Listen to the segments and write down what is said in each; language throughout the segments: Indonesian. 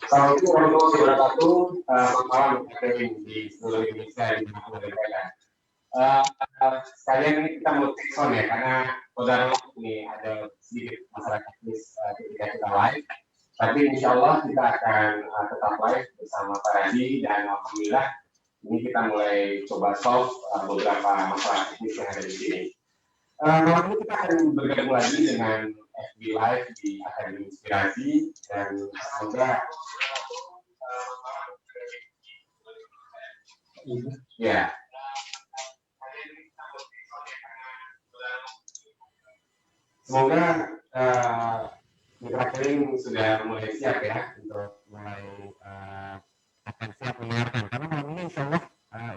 Assalamualaikum warahmatullahi wabarakatuh. Selamat malam Kevin di seluruh Indonesia di mana berada. Sekalian ini kita mau take on ya karena saudara ini ada sedikit masalah teknis ketika kita live. Tapi insya Allah kita akan tetap live bersama Pak Raji dan alhamdulillah ini kita mulai coba solve beberapa masalah teknis yang ada di sini. Malam ini kita akan bergabung lagi dengan FB Live di Akademi Inspirasi dan semoga ya. Semoga Mitra Kering sudah mulai siap ya untuk mulai akan siap mendengarkan karena malam ini insya Allah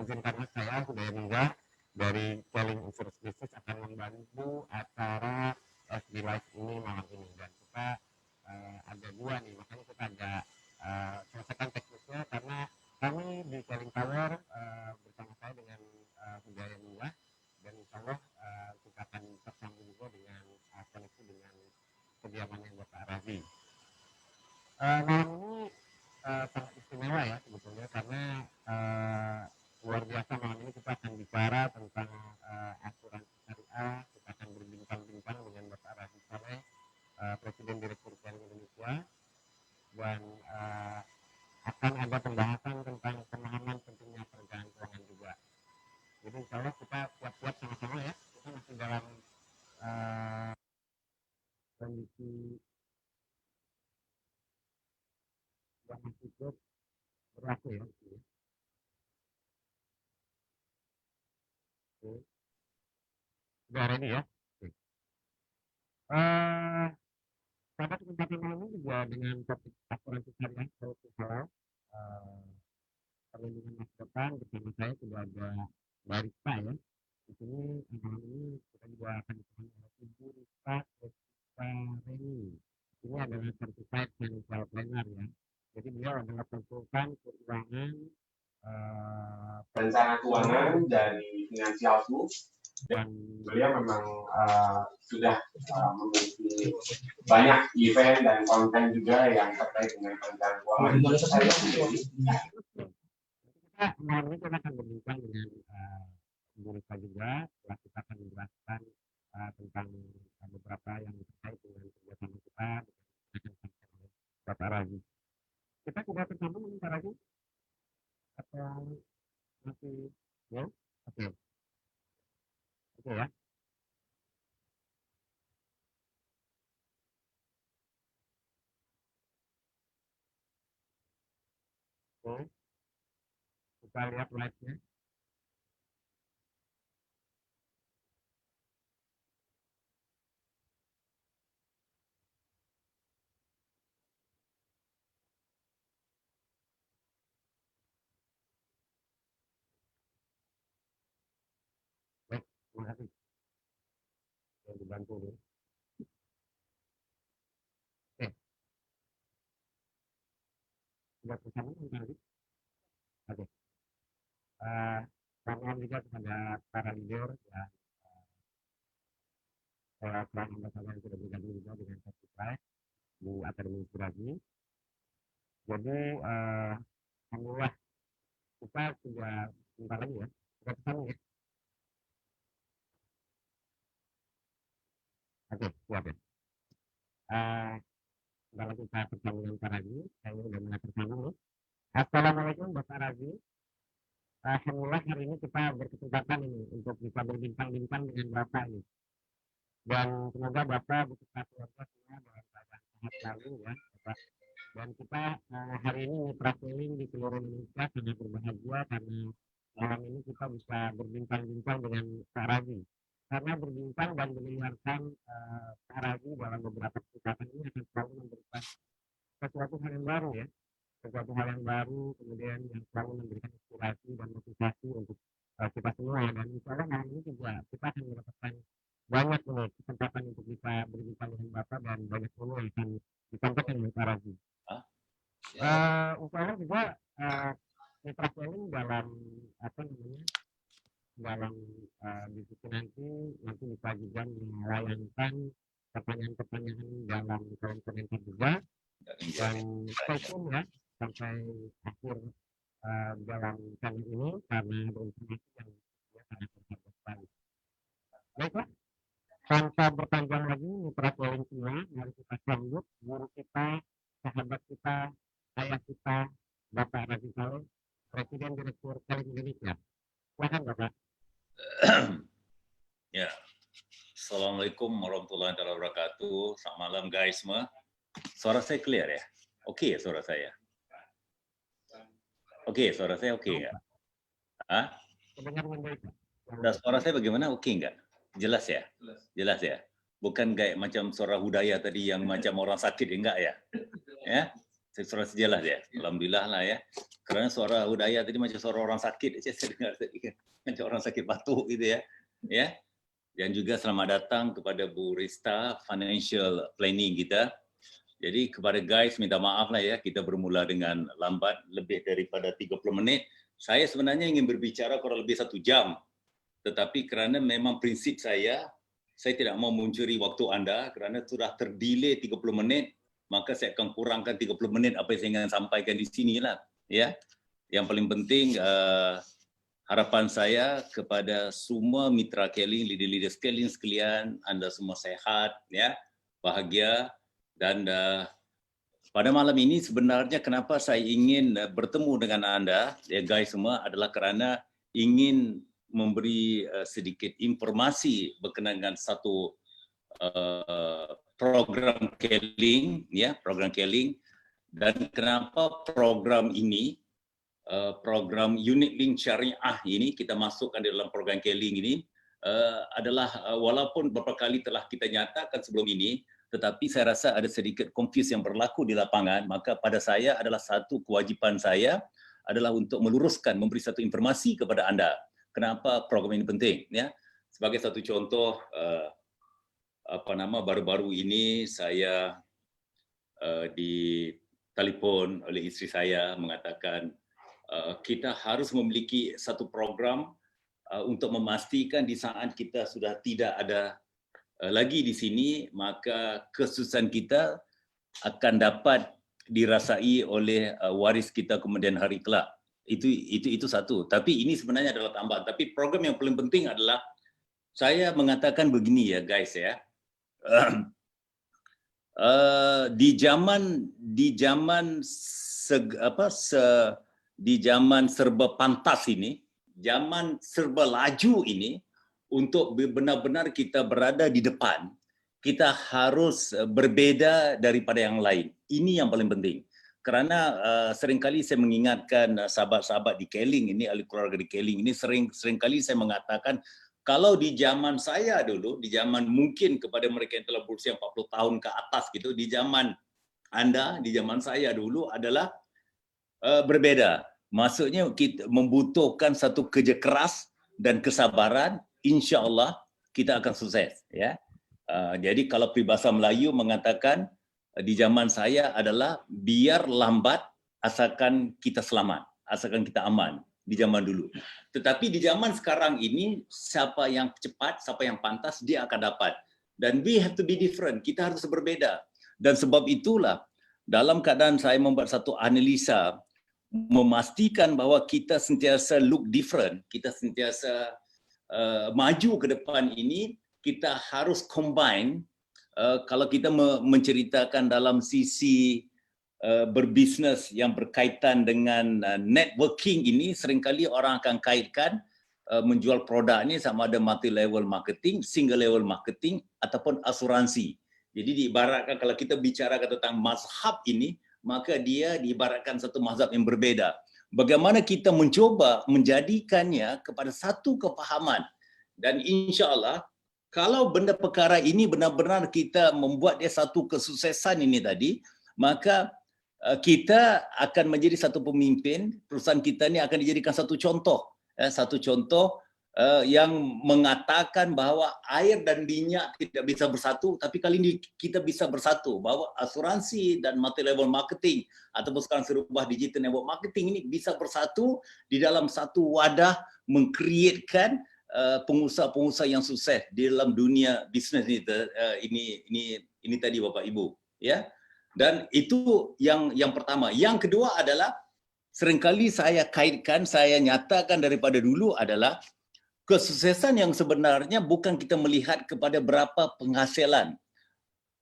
izinkan saya sudah meninggal dari Keling Insurance Business akan membantu acara FB Live ini malam ini dan kita ada dua nih makanya kita agak selesaikan teknisnya karena kami di Keling Tower bersama saya dengan Hidayah Mila dan insya Allah kita akan tersambung juga dengan koneksi dengan kediamannya Bapak Razi. Malam ini sangat istimewa ya sebetulnya karena luar biasa malam ini kita akan bicara tentang asuransi syariah, kita akan berbincang-bincang dengan Bapak Razi Saleh, Presiden Direktur Keling Indonesia dan akan ada pembahasan tentang pemahaman pentingnya perencanaan keuangan juga. Jadi insya Allah kita siap-siap sama-sama ya, kita masih dalam kondisi yang masih cukup berlaku ya. Sudah ready ya? Pada kesempatan malam ini juga dengan topik asuransi syariah atau halal perlindungan masa depan bersama saya sudah ada Mbak Rita ya. Di sini malam ini kita juga akan ditemani oleh Ibu Rita Reni. Ini adalah certified financial planner ya. Jadi beliau adalah konsultan keuangan perencana keuangan dari Financial Group dan beliau memang sudah memiliki banyak event dan konten juga yang terkait dengan perencanaan keuangan. Kita malam ini kita akan berbincang dengan Ibu Rita juga, setelah kita akan menjelaskan tentang beberapa yang terkait dengan kerjasama kita dengan Bapak Razi. Kita sudah tersambung dengan Pak Razi atau masih ya? Oke. Oke ya. Oke. Kita lihat live-nya. Baik, terima kasih. Yang dibantu nih. Oke. Sudah tersambung dengan Razi? Oke. Selamat juga kepada para leader dan peran ambassador yang sudah bergabung juga dengan kita di Akademi Inspirasi. Jadi alhamdulillah kita sudah sebentar lagi ya, sudah tersambung ya. Oke, siap ya. Kalau kita tersambung dengan Pak Razi, saya sudah mulai tersambung nih. Assalamualaikum Bapak Razi. Alhamdulillah hari ini kita berkesempatan ini untuk bisa berbincang-bincang dengan Bapak ini. Dan semoga Bapak beserta keluarga semua dalam keadaan sehat selalu ya Bapak. Dan kita hari ini Mitra Keling di seluruh Indonesia sangat berbahagia karena malam ini kita bisa berbincang-bincang dengan Pak Razi. Karena berbincang dan mendengarkan Pak Razi dalam beberapa kesempatan ini akan selalu memberikan sesuatu hal yang baru ya. Sesuatu hal yang baru, kemudian yang selalu memberikan inspirasi dan motivasi untuk kita semua. Dan insya Allah malam ini juga kita akan mendapatkan banyak kesempatan untuk bisa berbincang dengan Bapak dan banyak ilmu yang akan disampaikan oleh Pak Razi. Insya Allah juga Mitra Keling dalam apa namanya dalam diskusi nanti bisa juga melayangkan pertanyaan-pertanyaan dalam kolom komentar juga dan stay tune ya sampai akhir dalam kali ini karena ada informasi yang ya, sangat berkembang. Baiklah, tanpa berpanjang lagi, mitra calling semua, mari kita sambut guru kita, sahabat kita, ayah kita, Bapak Razi Saleh, Presiden Direktur Calling Indonesia. Silakan Bapak. Ya, Assalamualaikum warahmatullahi wabarakatuh. Selamat malam guys semua. Suara saya clear ya? Oke suara saya? Oke, suara saya oke nggak? Hah? Dan suara saya bagaimana? Oke nggak? Jelas ya? Jelas ya? Bukan kayak macam suara Hudaya tadi yang macam orang sakit, enggak ya? Ya? Suara sejelas ya? Alhamdulillah lah ya. Karena suara Hudaya tadi macam suara orang sakit, saya dengar tadi kan. Macam orang sakit batuk gitu ya. Ya. Dan juga selamat datang kepada Bu Rista, Financial Planning kita. Jadi kepada guys, minta maaf lah ya, kita bermula dengan lambat, lebih daripada 30 menit. Saya sebenarnya ingin berbicara kurang lebih 1 jam. Tetapi kerana memang prinsip saya tidak mau mencuri waktu anda, kerana sudah terdelay 30 menit, maka saya akan kurangkan 30 menit apa yang saya ingin sampaikan di sini lah. Ya. Yang paling penting, harapan saya kepada semua mitra Keling, leader-leader Keling sekalian, anda semua sehat, ya, bahagia. Dan pada malam ini sebenarnya kenapa saya ingin bertemu dengan anda, ya guys semua, adalah kerana ingin memberi sedikit informasi berkenaan dengan satu program Keling, ya, program Keling. Dan kenapa program ini, program Unit Link Syariah ini kita masukkan di dalam program Keling ini adalah walaupun beberapa kali telah kita nyatakan sebelum ini, tetapi saya rasa ada sedikit confuse yang berlaku di lapangan, maka pada saya adalah satu kewajipan saya adalah untuk meluruskan, memberi satu informasi kepada anda. Kenapa program ini penting? Ya, sebagai satu contoh, baru-baru ini saya ditelepon oleh isteri saya mengatakan kita harus memiliki satu program untuk memastikan di saat kita sudah tidak ada lagi di sini, maka kesusahan kita akan dapat dirasai oleh waris kita kemudian hari kelak. Itu satu. Tapi ini sebenarnya adalah tambahan. Tapi program yang paling penting adalah saya mengatakan begini ya guys ya. Di zaman serba pantas ini, zaman serba laju ini, untuk benar-benar kita berada di depan, kita harus berbeza daripada yang lain. Ini yang paling penting. Kerana seringkali saya mengingatkan sahabat-sahabat di Keling ini, ahli keluarga di Keling ini, seringkali saya mengatakan, kalau di zaman saya dulu, di zaman mungkin kepada mereka yang telah berusia 40 tahun ke atas gitu, di zaman anda, di zaman saya dulu adalah berbeda. Maksudnya kita membutuhkan satu kerja keras dan kesabaran, insya Allah kita akan sukses. Ya. Jadi kalau peribahasa Melayu mengatakan di zaman saya adalah biar lambat asalkan kita selamat, asalkan kita aman di zaman dulu. Tetapi di zaman sekarang ini siapa yang cepat, siapa yang pantas dia akan dapat. Dan we have to be different, kita harus berbeda. Dan sebab itulah dalam keadaan saya membuat satu analisa memastikan bahwa kita sentiasa look different, kita sentiasa maju ke depan ini, kita harus combine. Kalau kita menceritakan dalam sisi berbisnes yang berkaitan dengan networking ini, seringkali orang akan kaitkan menjual produk ini sama ada multi-level marketing, single level marketing, ataupun asuransi. Jadi diibaratkan kalau kita bicara tentang mazhab ini, maka dia diibaratkan satu mazhab yang berbeda. Bagaimana kita mencoba menjadikannya kepada satu kefahaman. Dan insya Allah, kalau benda perkara ini benar-benar kita membuat dia satu kesuksesan ini tadi, maka kita akan menjadi satu pemimpin, perusahaan kita ini akan dijadikan satu contoh. Satu contoh yang mengatakan bahwa air dan minyak tidak bisa bersatu, tapi kali ini kita bisa bersatu, bahwa asuransi dan multi-level marketing ataupun sekarang serubah digital network marketing ini bisa bersatu di dalam satu wadah mengkreatkan pengusaha-pengusaha yang sukses di dalam dunia bisnes ini tadi Bapak Ibu, ya. Dan itu yang pertama. Yang kedua adalah seringkali saya kaitkan, saya nyatakan daripada dulu adalah kesuksesan yang sebenarnya bukan kita melihat kepada berapa penghasilan,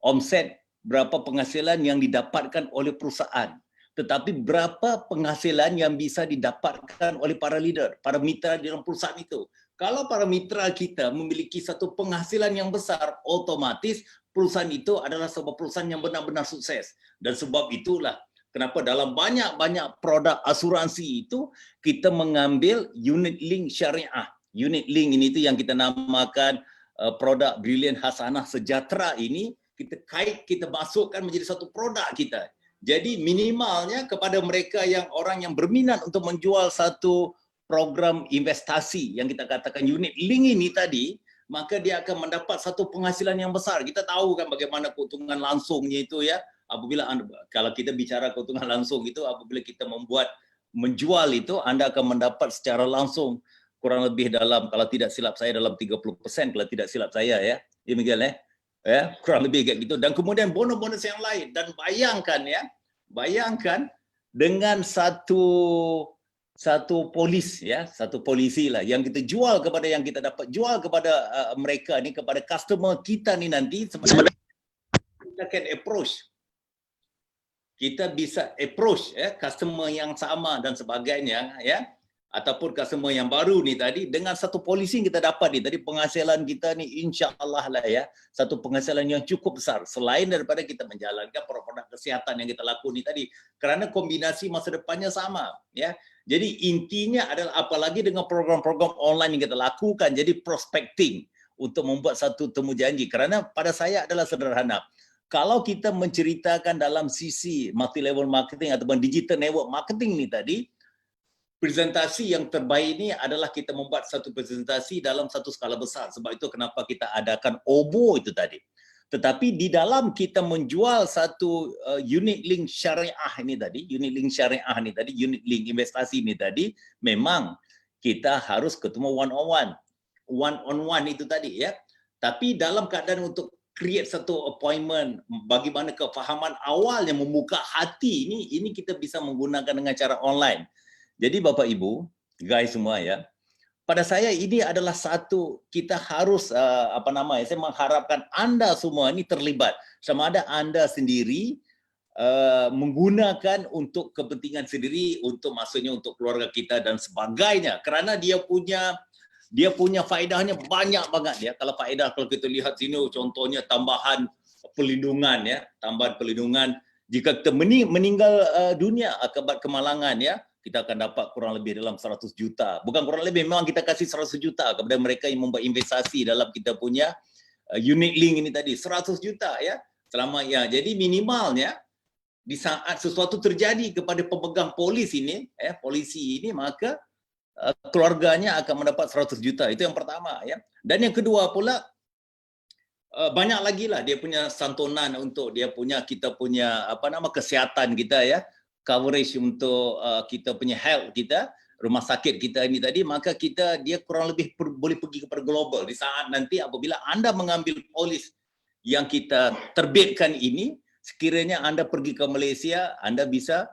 omset, berapa penghasilan yang didapatkan oleh perusahaan, tetapi berapa penghasilan yang bisa didapatkan oleh para leader, para mitra di dalam perusahaan itu. Kalau para mitra kita memiliki satu penghasilan yang besar, otomatis perusahaan itu adalah sebuah perusahaan yang benar-benar sukses. Dan sebab itulah kenapa dalam banyak-banyak produk asuransi itu kita mengambil unit link syariah. Unit link ini itu yang kita namakan produk Brilliant Hasanah Sejahtera ini, kita masukkan menjadi satu produk kita. Jadi minimalnya kepada mereka orang yang berminat untuk menjual satu program investasi yang kita katakan unit link ini tadi, maka dia akan mendapat satu penghasilan yang besar. Kita tahu kan bagaimana keuntungan langsungnya itu ya. Kalau kita bicara keuntungan langsung itu, apabila kita menjual itu, Anda akan mendapat secara langsung kurang lebih dalam, kalau tidak silap saya, dalam 30%, kalau tidak silap saya ya. Demikian ya, kurang lebih kayak gitu. Dan kemudian bonus-bonus yang lain. Dan bayangkan dengan satu polisi lah yang kita jual kepada, yang kita dapat jual kepada mereka ni, kepada customer kita ni nanti, sebenarnya kita can approach. Kita bisa approach customer yang sama dan sebagainya ya, ataupun customer yang baru ni tadi, dengan satu polisi yang kita dapat ni tadi, penghasilan kita ni insya-Allah lah ya, satu penghasilan yang cukup besar selain daripada kita menjalankan produk kesihatan yang kita lakukan ni tadi, kerana kombinasi masa depannya sama ya. Jadi intinya adalah, apalagi dengan program-program online yang kita lakukan, jadi prospecting untuk membuat satu temu janji. Kerana pada saya adalah sederhana, kalau kita menceritakan dalam sisi multi level marketing ataupun digital network marketing ni tadi, presentasi yang terbaik ini adalah kita membuat satu presentasi dalam satu skala besar. Sebab itu kenapa kita adakan OBO itu tadi. Tetapi di dalam kita menjual satu unit link syariah ini tadi, unit link investasi ini tadi, memang kita harus ketemu one on one itu tadi ya. Tapi dalam keadaan untuk create satu appointment, bagaimana kefahaman awal yang membuka hati ini kita bisa menggunakan dengan cara online. Jadi Bapak Ibu, guys semua ya, pada saya ini adalah satu, kita harus saya mengharapkan Anda semua ini terlibat. Sama ada Anda sendiri menggunakan untuk kepentingan sendiri, untuk maksudnya untuk keluarga kita dan sebagainya. Kerana dia punya faedahnya banyak banget ya. Kalau kita lihat sini contohnya tambahan pelindungan ya, jika kita meninggal dunia akibat kemalangan ya, kita akan dapat kurang lebih dalam 100 juta. Bukan kurang lebih, memang kita kasih 100 juta kepada mereka yang membuat investasi dalam kita punya unit link ini tadi. 100 juta ya. Selama ya. Jadi minimalnya di saat sesuatu terjadi kepada pemegang polisi ini, maka keluarganya akan mendapat 100 juta. Itu yang pertama ya. Dan yang kedua pula, banyak lagi lah dia punya santunan untuk kita punya kesihatan kita ya, coverage untuk kita punya health kita, rumah sakit kita ini tadi, maka dia kurang lebih boleh pergi kepada global. Di saat nanti apabila Anda mengambil polis yang kita terbitkan ini, sekiranya Anda pergi ke Malaysia, Anda bisa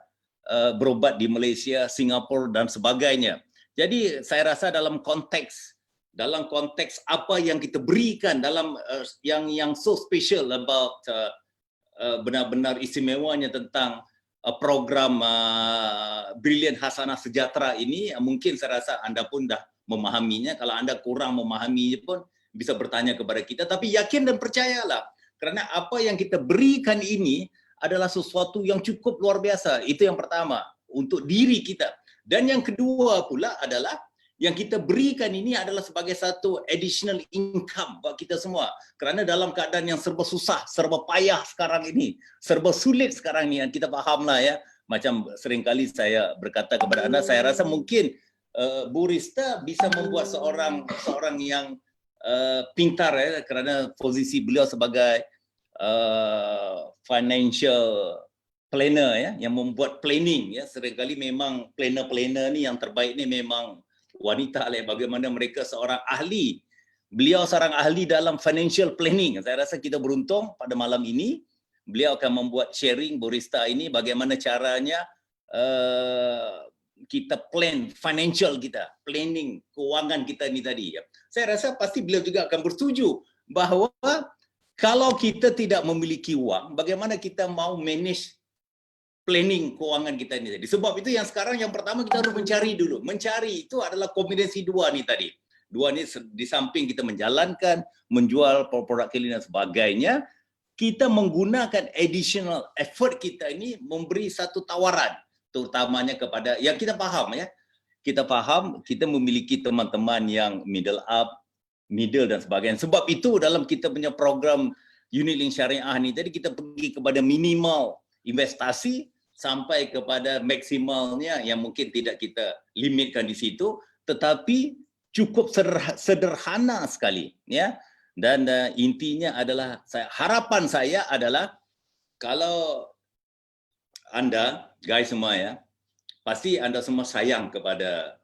berobat di Malaysia, Singapura dan sebagainya. Jadi saya rasa dalam konteks apa yang kita berikan dalam yang so special about benar-benar istimewanya tentang program Brilliant Hasanah Sejahtera ini, mungkin saya rasa Anda pun dah memahaminya. Kalau Anda kurang memahaminya pun bisa bertanya kepada kita. Tapi yakin dan percayalah, kerana apa yang kita berikan ini adalah sesuatu yang cukup luar biasa. Itu yang pertama, untuk diri kita. Dan yang kedua pula adalah, yang kita berikan ini adalah sebagai satu additional income buat kita semua. Kerana dalam keadaan yang serba susah, serba payah sekarang ini, serba sulit sekarang ini, kita fahamlah ya. Macam seringkali saya berkata kepada Anda, saya rasa mungkin Bu Rista bisa membuat seorang yang pintar ya, kerana posisi beliau sebagai financial planner ya, yang membuat planning ya. Seringkali memang planner ni yang terbaik ni memang wanita lah, bagaimana mereka seorang ahli. Beliau seorang ahli dalam financial planning. Saya rasa kita beruntung pada malam ini beliau akan membuat sharing Borista ini bagaimana caranya kita plan financial kita, planning keuangan kita ni tadi. Saya rasa pasti beliau juga akan bersetuju bahawa kalau kita tidak memiliki wang, bagaimana kita mau manage planning keuangan kita ni tadi. Sebab itu yang sekarang yang pertama kita harus mencari dulu. Mencari itu adalah kombinasi dua ni tadi. Dua ni di samping kita menjalankan, menjual produk Keling dan sebagainya, kita menggunakan additional effort kita ini memberi satu tawaran, terutamanya kepada yang kita faham ya. Kita faham kita memiliki teman-teman yang middle up, middle dan sebagainya. Sebab itu dalam kita punya program unit link syariah ni tadi kita pergi kepada minimal investasi sampai kepada maksimalnya yang mungkin tidak kita limitkan di situ, tetapi cukup sederhana sekali ya. Dan intinya adalah harapan saya adalah kalau anda guys semua ya, pasti anda semua sayang kepada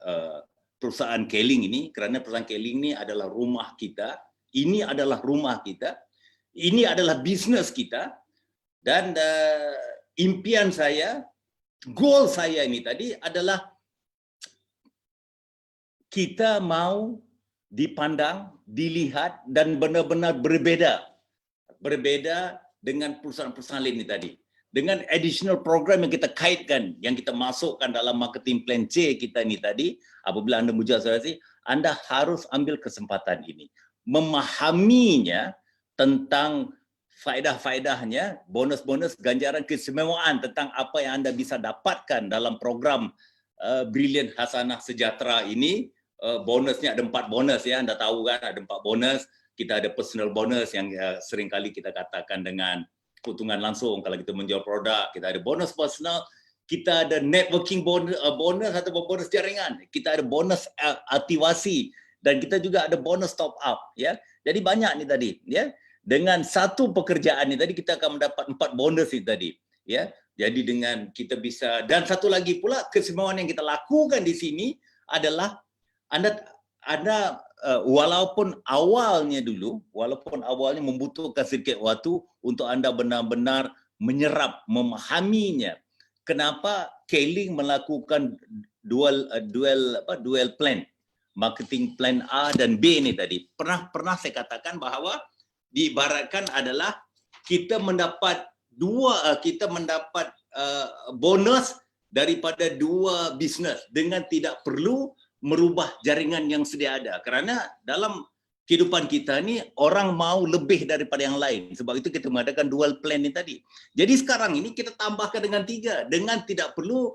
perusahaan Keling ini, kerana perusahaan Keling ini adalah rumah kita, ini adalah rumah kita, ini adalah bisnes kita, dan impian saya, goal saya ini tadi adalah kita mau dipandang, dilihat dan benar-benar berbeza dengan perusahaan-perusahaan lain ini tadi. Dengan additional program yang kita kaitkan, yang kita masukkan dalam marketing plan C kita ini tadi, apabila anda muncul asuransi, anda harus ambil kesempatan ini. Memahaminya tentang faedah-faedahnya, bonus-bonus, ganjaran, keistimewaan tentang apa yang anda bisa dapatkan dalam program Brilliant Hasanah Sejahtera ini. Bonusnya ada 4 bonus ya, anda tahu kan ada 4 bonus. Kita ada personal bonus yang seringkali kita katakan dengan keuntungan langsung kalau kita menjual produk. Kita ada bonus personal, kita ada networking bonus atau bonus jaringan, kita ada bonus aktivasi, dan kita juga ada bonus top up ya. Jadi banyak ni tadi ya. Dengan satu pekerjaan ni tadi kita akan mendapat 4 bonus ni tadi ya. Jadi dengan kita bisa, dan satu lagi pula keistimewaan yang kita lakukan di sini adalah anda walaupun awalnya membutuhkan sedikit waktu untuk anda benar-benar menyerap, memahaminya. Kenapa Keling melakukan dual plan, marketing plan A dan B ini tadi. Pernah saya katakan bahawa diibaratkan adalah kita mendapat bonus daripada 2 bisnes dengan tidak perlu merubah jaringan yang sedia ada. Kerana dalam kehidupan kita ni orang mau lebih daripada yang lain. Sebab itu kita mengadakan dual plan ni tadi. Jadi sekarang ini kita tambahkan dengan 3 dengan tidak perlu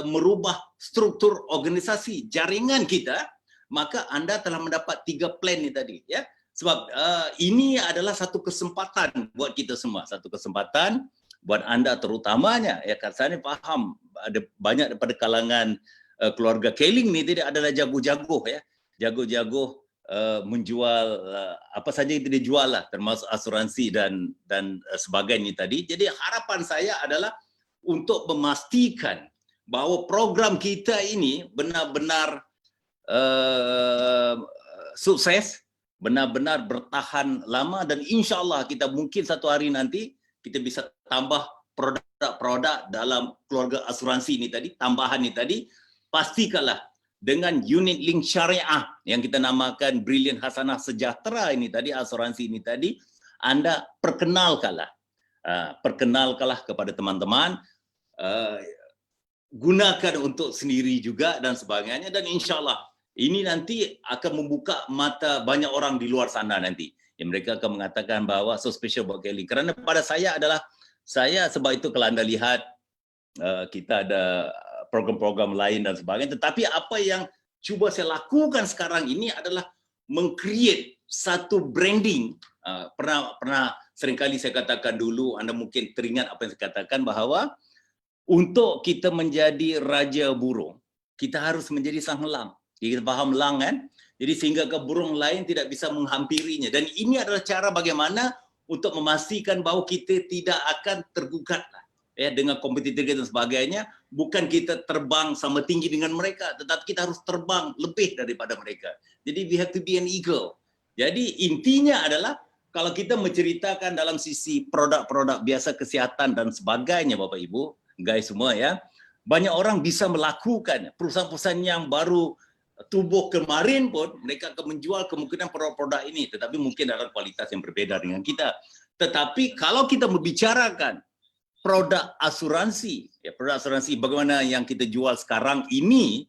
merubah struktur organisasi jaringan kita, maka anda telah mendapat 3 plan ni tadi ya. Sebab ini adalah satu kesempatan buat kita semua, satu kesempatan buat anda terutamanya ya. Saya faham ada banyak daripada kalangan keluarga Keling ni tidak adalah jago-jago ya, jago-jago menjual apa saja itu dijual lah, termasuk asuransi dan sebagainya tadi. Jadi harapan saya adalah untuk memastikan bahawa program kita ini benar-benar sukses, benar-benar bertahan lama, dan insya-Allah kita mungkin satu hari nanti kita bisa tambah produk-produk dalam keluarga asuransi ini tadi, tambahan ini tadi. Pastikanlah dengan unit link syariah yang kita namakan Brilliant Hasanah Sejahtera ini tadi, asuransi ini tadi, anda perkenalkanlah kepada teman-teman, gunakan untuk sendiri juga dan sebagainya, dan insya-Allah ini nanti akan membuka mata banyak orang di luar sana nanti. Yang mereka akan mengatakan bahawa so special buat Keling. Kerana pada saya adalah, sebab itu kalau anda lihat kita ada program-program lain dan sebagainya, tetapi apa yang cuba saya lakukan sekarang ini adalah meng-create satu branding. Pernah seringkali saya katakan dulu, anda mungkin teringat apa yang saya katakan, bahawa untuk kita menjadi raja burung, kita harus menjadi sang elang. Kita faham elang kan? Jadi sehingga ke burung lain tidak bisa menghampirinya. Dan ini adalah cara bagaimana untuk memastikan bahawa kita tidak akan tergugat ya dengan kompetitor dan sebagainya. Bukan kita terbang sama tinggi dengan mereka, tetapi kita harus terbang lebih daripada mereka. Jadi we have to be an eagle. Jadi intinya adalah kalau kita menceritakan dalam sisi produk-produk biasa kesihatan dan sebagainya, Bapak Ibu, guys semua ya, banyak orang bisa melakukan, perusahaan-perusahaan yang baru tubuh kemarin pun mereka akan menjual kemungkinan produk-produk ini, tetapi mungkin dalam kualitas yang berbeda dengan kita. Tetapi kalau kita membicarakan produk asuransi, ya produk asuransi bagaimana yang kita jual sekarang ini,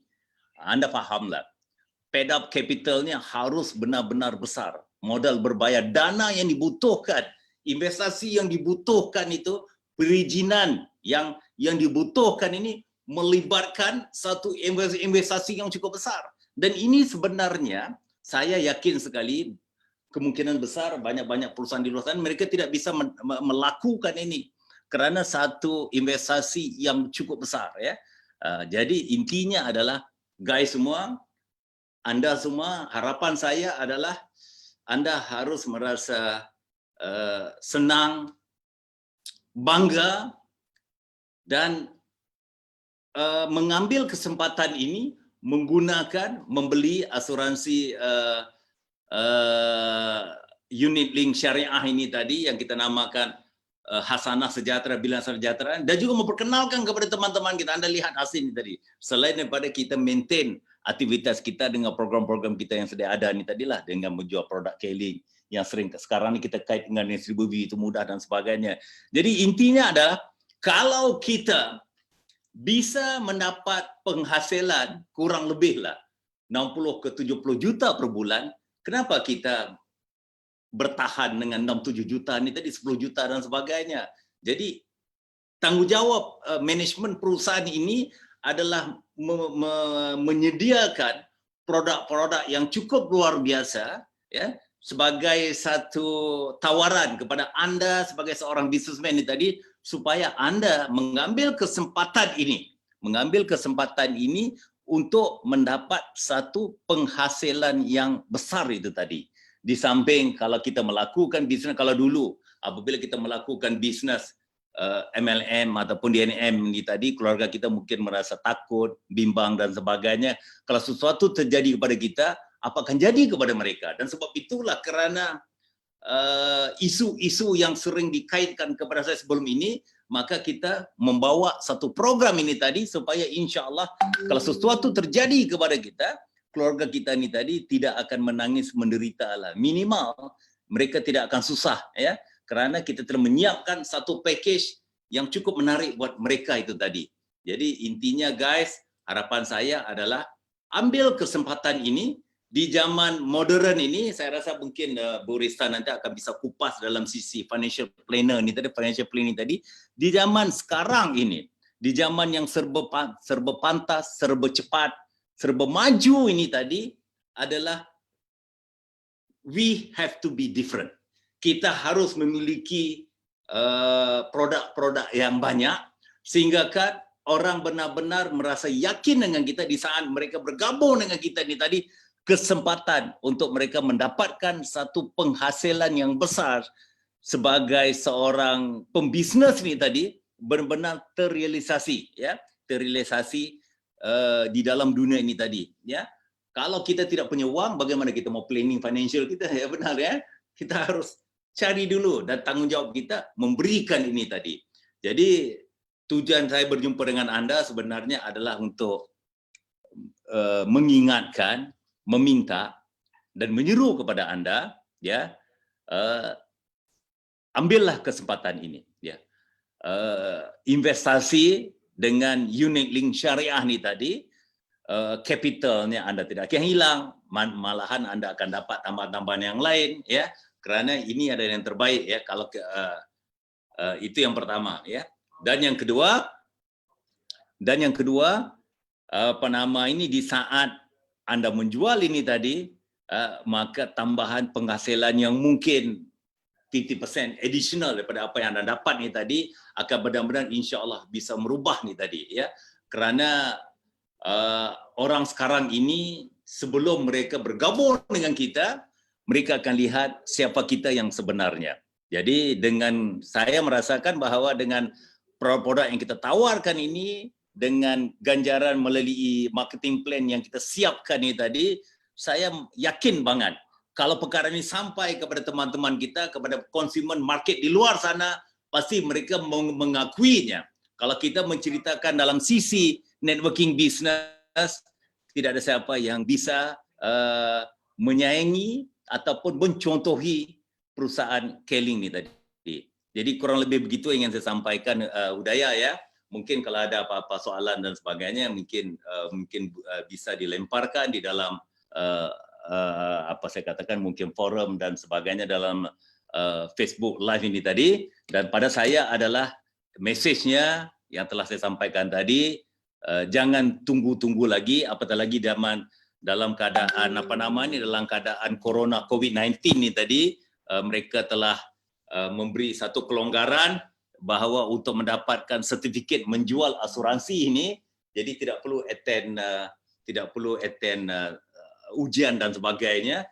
Anda fahamlah, paid up capitalnya harus benar-benar besar, modal berbayar, dana yang dibutuhkan, investasi yang dibutuhkan itu, perizinan yang dibutuhkan ini melibatkan satu investasi yang cukup besar. Dan ini sebenarnya saya yakin sekali kemungkinan besar banyak-banyak perusahaan di luar sana mereka tidak bisa melakukan ini kerana satu investasi yang cukup besar ya. Jadi intinya adalah guys semua, Anda semua, harapan saya adalah Anda harus merasa senang, bangga dan mengambil kesempatan ini menggunakan membeli asuransi unit link syariah ini tadi yang kita namakan Hasanah Sejahtera, Bilangan Sejahtera, dan juga memperkenalkan kepada teman-teman kita. Anda lihat hasil ini tadi. Selain daripada kita maintain aktivitas kita dengan program-program kita yang sudah ada ini tadilah, dengan menjual produk K-Link yang sering sekarang ini kita kait dengan distribusi itu mudah dan sebagainya. Jadi intinya adalah kalau kita bisa mendapat penghasilan kurang lebih lah 60 ke 70 juta per bulan, kenapa kita bertahan dengan 6-7 juta ini tadi, 10 juta dan sebagainya. Jadi tanggungjawab manajemen perusahaan ini adalah menyediakan produk-produk yang cukup luar biasa ya, sebagai satu tawaran kepada Anda sebagai seorang businessman ini tadi, supaya Anda mengambil kesempatan ini untuk mendapat satu penghasilan yang besar itu tadi. Di samping kalau kita melakukan bisnes, kalau dulu apabila kita melakukan bisnes MLM ataupun DNM ini tadi, keluarga kita mungkin merasa takut, bimbang dan sebagainya. Kalau sesuatu terjadi kepada kita, apa akan jadi kepada mereka? Dan sebab itulah kerana isu-isu yang sering dikaitkan kepada saya sebelum ini, maka kita membawa satu program ini tadi supaya insya Allah kalau sesuatu terjadi kepada kita, keluarga kita ini tadi tidak akan menangis menderita lah. Minimal mereka tidak akan susah ya, kerana kita telah menyiapkan satu package yang cukup menarik buat mereka itu tadi. Jadi intinya guys, harapan saya adalah ambil kesempatan ini. Di zaman modern ini, saya rasa mungkin Bu Rista nanti akan bisa kupas dalam sisi financial planner ini tadi, financial planning tadi. Di zaman sekarang ini, di zaman yang serba pantas, serba cepat, serba maju ini tadi, adalah we have to be different. Kita harus memiliki produk-produk yang banyak, sehingga kan orang benar-benar merasa yakin dengan kita di saat mereka bergabung dengan kita ini tadi, kesempatan untuk mereka mendapatkan satu penghasilan yang besar sebagai seorang pembisnes ini tadi benar-benar terrealisasi ya, terrealisasi di dalam dunia ini tadi ya. Kalau kita tidak punya uang, bagaimana kita mau planning financial kita ya, benar ya. Kita harus cari dulu dan tanggungjawab kita memberikan ini tadi. Jadi tujuan saya berjumpa dengan Anda sebenarnya adalah untuk mengingatkan, meminta dan menyeru kepada Anda ya, ambillah kesempatan ini ya, investasi dengan unit link syariah ni tadi, capitalnya Anda tidak akan hilang, malahan Anda akan dapat tambahan-tambahan yang lain ya, kerana ini adalah yang terbaik ya. Kalau itu yang pertama ya. Dan yang kedua apa nama ini, di saat Anda menjual ini tadi, maka tambahan penghasilan yang mungkin 50% additional daripada apa yang Anda dapat ni tadi akan benar-benar insya-Allah bisa merubah ni tadi ya. Kerana orang sekarang ini sebelum mereka bergabung dengan kita, mereka akan lihat siapa kita yang sebenarnya. Jadi dengan saya merasakan bahawa dengan produk-produk yang kita tawarkan ini, dengan ganjaran melalui marketing plan yang kita siapkan ini tadi, saya yakin banget kalau perkara ini sampai kepada teman-teman kita, kepada konsumen market di luar sana, pasti mereka mengakuinya. Kalau kita menceritakan dalam sisi networking business, tidak ada siapa yang bisa menyaingi ataupun mencontohi perusahaan Keling ni tadi. Jadi kurang lebih begitu ingin saya sampaikan, Udaya ya. Mungkin kalau ada apa-apa soalan dan sebagainya, mungkin bisa dilemparkan di dalam apa saya katakan mungkin forum dan sebagainya dalam Facebook Live ini tadi. Dan pada saya adalah message-nya yang telah saya sampaikan tadi, jangan tunggu-tunggu lagi, apatah lagi dalam keadaan dalam keadaan corona COVID-19 ini tadi, mereka telah memberi satu kelonggaran bahawa untuk mendapatkan sertifikat menjual asuransi ini, jadi tidak perlu attend ujian dan sebagainya,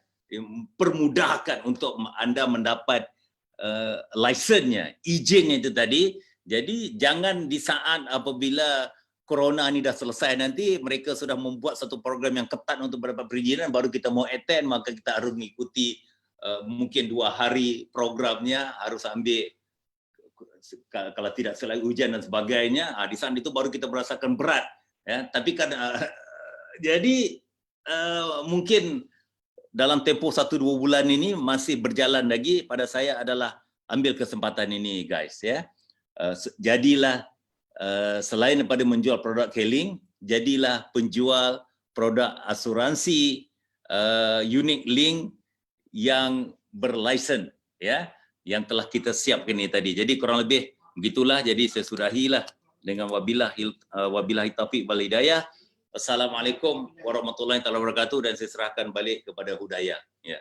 permudahkan untuk anda mendapat lisennya, izinnya itu tadi. Jadi jangan di saat apabila corona ini dah selesai nanti mereka sudah membuat satu program yang ketat untuk mendapat perizinan, baru kita mau attend, maka kita harus mengikuti mungkin 2 hari programnya, harus ambil kalau tidak selesai ujian dan sebagainya. Di saat itu baru kita merasakan berat ya. Tapi kan jadi mungkin dalam tempoh 1-2 bulan ini masih berjalan lagi. Pada saya adalah ambil kesempatan ini guys ya. Jadilah selain daripada menjual produk Keling, jadilah penjual produk asuransi unit link yang berlisen ya, yang telah kita siapkan ini tadi. Jadi kurang lebih begitulah. Jadi saya sudahilah dengan wabillahi taufiq wal hidayah. Assalamualaikum warahmatullahi wabarakatuh, dan saya serahkan balik kepada Hudaya ya.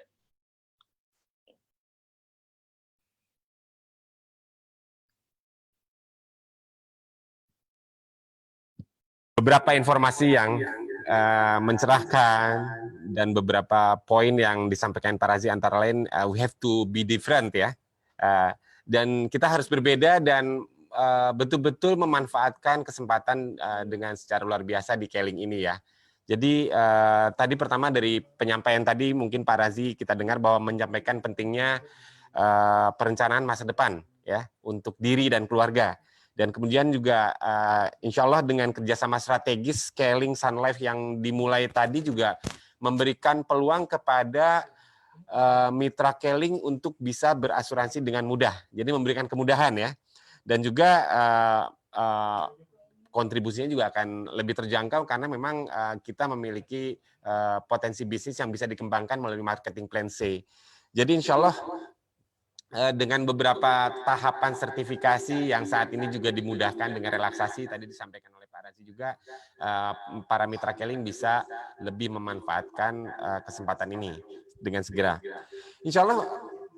Beberapa informasi yang mencerahkan dan beberapa poin yang disampaikan Pak Razi, antara lain we have to be different ya, dan kita harus berbeda dan betul-betul memanfaatkan kesempatan dengan secara luar biasa di Keling ini ya. Jadi tadi pertama dari penyampaian tadi mungkin Pak Razi kita dengar bahwa menyampaikan pentingnya perencanaan masa depan ya untuk diri dan keluarga. Dan kemudian juga insya Allah dengan kerjasama strategis Keling Sun Life yang dimulai tadi juga memberikan peluang kepada mitra Keling untuk bisa berasuransi dengan mudah. Jadi memberikan kemudahan ya. Dan juga kontribusinya juga akan lebih terjangkau karena memang kita memiliki potensi bisnis yang bisa dikembangkan melalui marketing plan C. Jadi insya Allah dengan beberapa tahapan sertifikasi yang saat ini juga dimudahkan dengan relaksasi tadi disampaikan oleh Pak Razi juga, para mitra Keling bisa lebih memanfaatkan kesempatan ini dengan segera. Insya Allah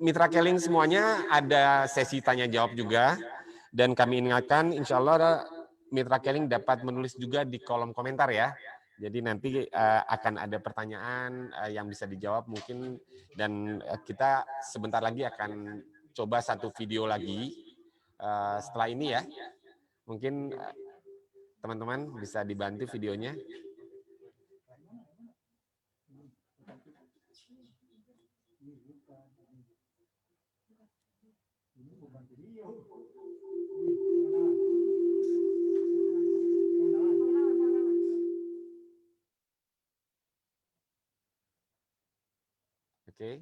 mitra Keling semuanya ada sesi tanya jawab juga, dan kami ingatkan insya Allah mitra Keling dapat menulis juga di kolom komentar ya. Jadi nanti akan ada pertanyaan yang bisa dijawab mungkin, dan kita sebentar lagi akan coba satu video lagi setelah ini ya. Mungkin teman-teman bisa dibantu videonya. Oke.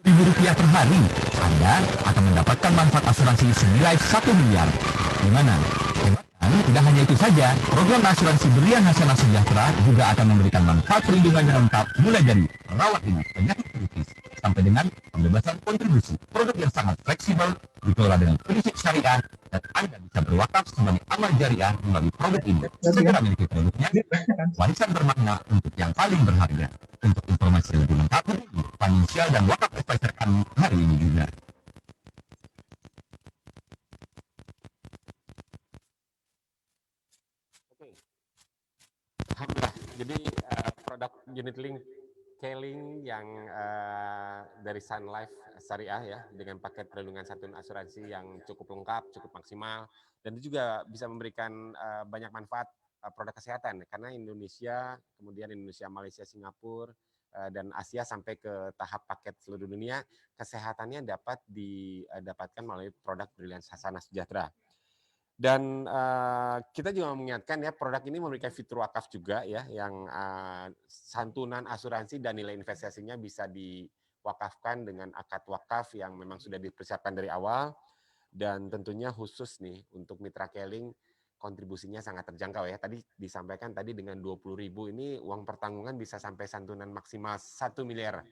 Rp1.000 per hari, Anda akan mendapatkan manfaat asuransi senilai 1 miliar. Di mana? Tidak hanya itu saja, program asuransi Berlian Hasanah Sejahtera juga akan memberikan manfaat perlindungan yang lengkap mulai dari rawat inap penyakit kritis sampai dengan pembebasan kontribusi. Produk yang sangat fleksibel, dikelola dengan prinsip syariah, dan Anda bisa berwakaf sebagai amal jariah melalui produk ini. Segera miliki produknya, warisan bermakna untuk yang paling berharga. Untuk informasi lebih lengkap, finansial dan wakaf advisor kami hari ini juga. Oke. Alhamdulillah. Jadi produk unit link K-Link yang dari Sun Life Syariah ya, dengan paket perlindungan satuan asuransi yang cukup lengkap, cukup maksimal, dan itu juga bisa memberikan banyak manfaat produk kesehatan karena Indonesia, kemudian Indonesia, Malaysia, Singapura, dan Asia sampai ke tahap paket seluruh dunia, kesehatannya dapat didapatkan melalui produk Brilliant Hasanah Sejahtera. Dan kita juga mengingatkan ya, produk ini memberikan fitur wakaf juga ya, yang santunan asuransi dan nilai investasinya bisa diwakafkan dengan akad wakaf yang memang sudah dipersiapkan dari awal, dan tentunya khusus nih untuk mitra K-Link kontribusinya sangat terjangkau ya. Tadi disampaikan tadi dengan 20.000 ini uang pertanggungan bisa sampai santunan maksimal 1 miliar.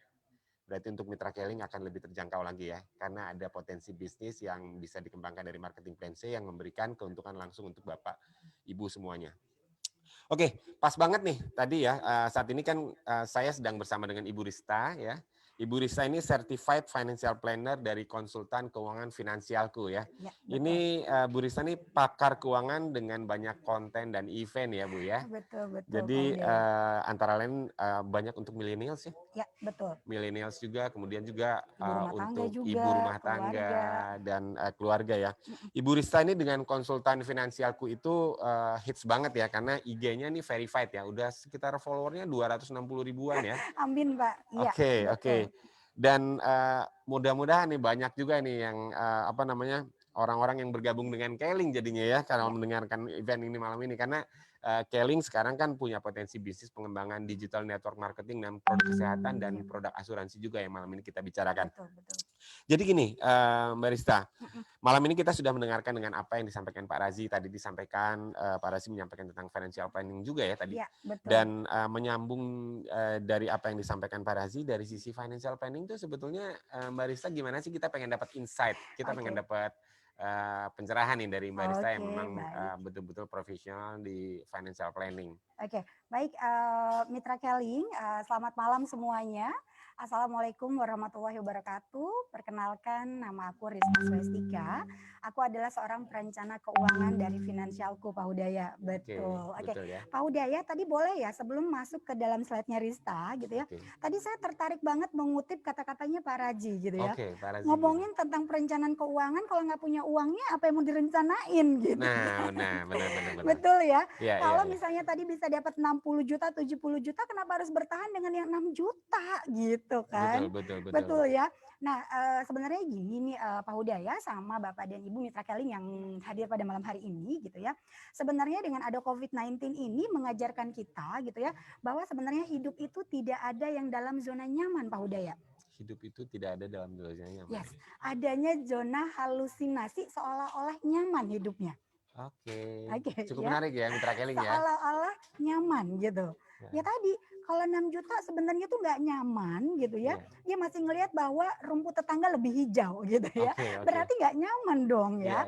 Berarti untuk mitra K-Link akan lebih terjangkau lagi ya, karena ada potensi bisnis yang bisa dikembangkan dari marketing plan C yang memberikan keuntungan langsung untuk Bapak, Ibu semuanya. Oke, pas banget nih tadi ya, saat ini kan saya sedang bersama dengan Ibu Rista ya. Ibu Rista ini Certified Financial Planner dari konsultan keuangan Finansialku ya. Ya, ini Bu Rista ini pakar keuangan dengan banyak konten dan event ya Bu ya. betul. Jadi Pak Udaya. antara lain banyak untuk millennials ya. Ya, betul. Millennials juga, kemudian juga Ibu rumah tangga untuk juga, ibu rumah tangga keluarga. dan keluarga ya. Ibu Rista ini dengan konsultan Finansialku itu hits banget ya, karena IG-nya nih verified ya, udah sekitar followernya 260 ribuan ya. Amin, Pak. Iya, Oke. betul. Dan mudah-mudahan nih banyak juga nih yang orang-orang yang bergabung dengan K-Link jadinya ya, kalau mendengarkan event ini malam ini, karena K-Link sekarang kan punya potensi bisnis pengembangan digital network marketing dan produk kesehatan dan produk asuransi juga yang malam ini kita bicarakan. Betul. Jadi gini, Mbak Rista, malam ini kita sudah mendengarkan dengan apa yang disampaikan Pak Razi. Tadi disampaikan, Pak Razi menyampaikan tentang financial planning juga ya tadi. Iya, betul. Dan menyambung dari apa yang disampaikan Pak Razi, dari sisi financial planning itu sebetulnya Mbak Rista gimana sih, kita pengen dapat insight, kita pengen dapat pencerahan nih dari Mbak Rista yang memang betul-betul profesional di financial planning. Oke, baik Mitra K-Link, selamat malam semuanya. Assalamualaikum warahmatullahi wabarakatuh. Perkenalkan, nama aku Rizka Swestika. Aku adalah seorang perencana keuangan dari Finansialku, Pak Udaya. Betul. Oke. Ya. Pak Udaya, tadi boleh ya sebelum masuk ke dalam slide-nya Rista gitu ya. Tadi saya tertarik banget mengutip kata-katanya Pak Raji gitu ya. Pak Raji. Ngomongin tentang perencanaan keuangan, kalau nggak punya uangnya apa yang mau direncanain gitu. Nah, benar. Betul ya. Ya, kalau misalnya tadi bisa dapat 60 juta, 70 juta, kenapa harus bertahan dengan yang 6 juta gitu kan? Betul ya. Nah, sebenarnya gini nih Pak Udaya sama Bapak dan Ibu Mitra K-Link yang hadir pada malam hari ini gitu ya. Sebenarnya dengan ada COVID-19 ini mengajarkan kita gitu ya, bahwa sebenarnya hidup itu tidak ada yang dalam zona nyaman, Pak Udaya. Hidup itu tidak ada dalam zona nyaman. Yes, adanya zona halusinasi seolah-olah nyaman hidupnya. Oke. Cukup ya. menarik ya Mitra K-Link ya. Seolah-olah nyaman gitu. Ya tadi kalau 6 juta sebenarnya tuh nggak nyaman gitu ya. Dia masih ngelihat bahwa rumput tetangga lebih hijau gitu ya. Berarti nggak nyaman dong ya.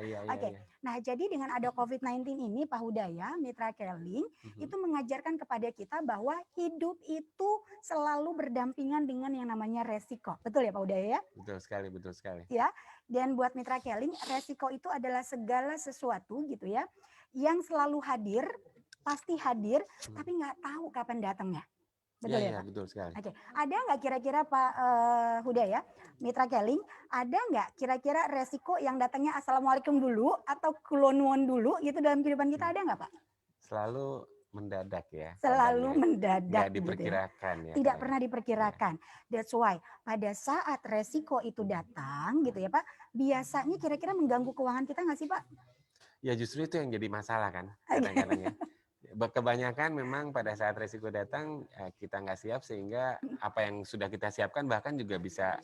Nah, jadi dengan ada COVID-19 ini Pak Udaya, Mitra K-Link itu mengajarkan kepada kita bahwa hidup itu selalu berdampingan dengan yang namanya resiko. Betul ya Pak Udaya ya? Betul sekali. Ya. Dan buat Mitra K-Link, resiko itu adalah segala sesuatu gitu ya yang selalu hadir, pasti hadir, tapi nggak tahu kapan datangnya. Betul ya Pak? Betul sekali. Oke. Ada nggak kira-kira Pak Hudaya, Mitra K-Link, ada nggak kira-kira resiko yang datangnya assalamualaikum dulu atau kulonwon dulu gitu dalam kehidupan kita, ada nggak Pak? Selalu mendadak ya. Selalu mendadak. Tidak diperkirakan gitu ya. Tidak pernah diperkirakan. That's why pada saat resiko itu datang gitu ya Pak, biasanya kira-kira mengganggu keuangan kita nggak sih Pak? Ya justru itu yang jadi masalah kan kadang-kadang ya. Kebanyakan memang pada saat resiko datang kita nggak siap, sehingga apa yang sudah kita siapkan bahkan juga bisa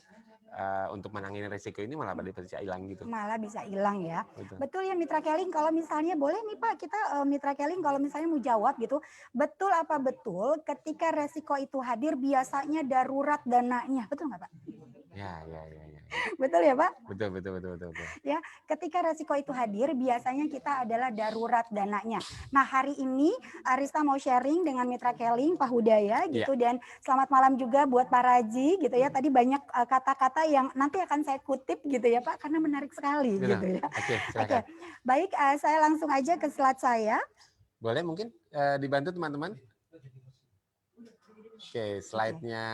untuk menangani risiko ini malah bisa hilang gitu. Malah bisa hilang ya. Betul. Betul ya Mitra Keling, kalau misalnya boleh nih Pak, kita Mitra Keling kalau misalnya mau jawab gitu, betul apa betul ketika resiko itu hadir biasanya darurat dananya, betul nggak Pak? Ya. Betul ya Pak? Betul. Ya, ketika resiko itu hadir biasanya kita adalah darurat dananya. Nah hari ini Arista mau sharing dengan Mitra Keling, Pak Hudaya gitu, dan selamat malam juga buat Pak Raji gitu ya. Tadi banyak kata-kata yang nanti akan saya kutip gitu ya Pak, karena menarik sekali gitu ya. Oke, baik, saya langsung aja ke slide saya. Boleh mungkin dibantu teman-teman. Oke, slide-nya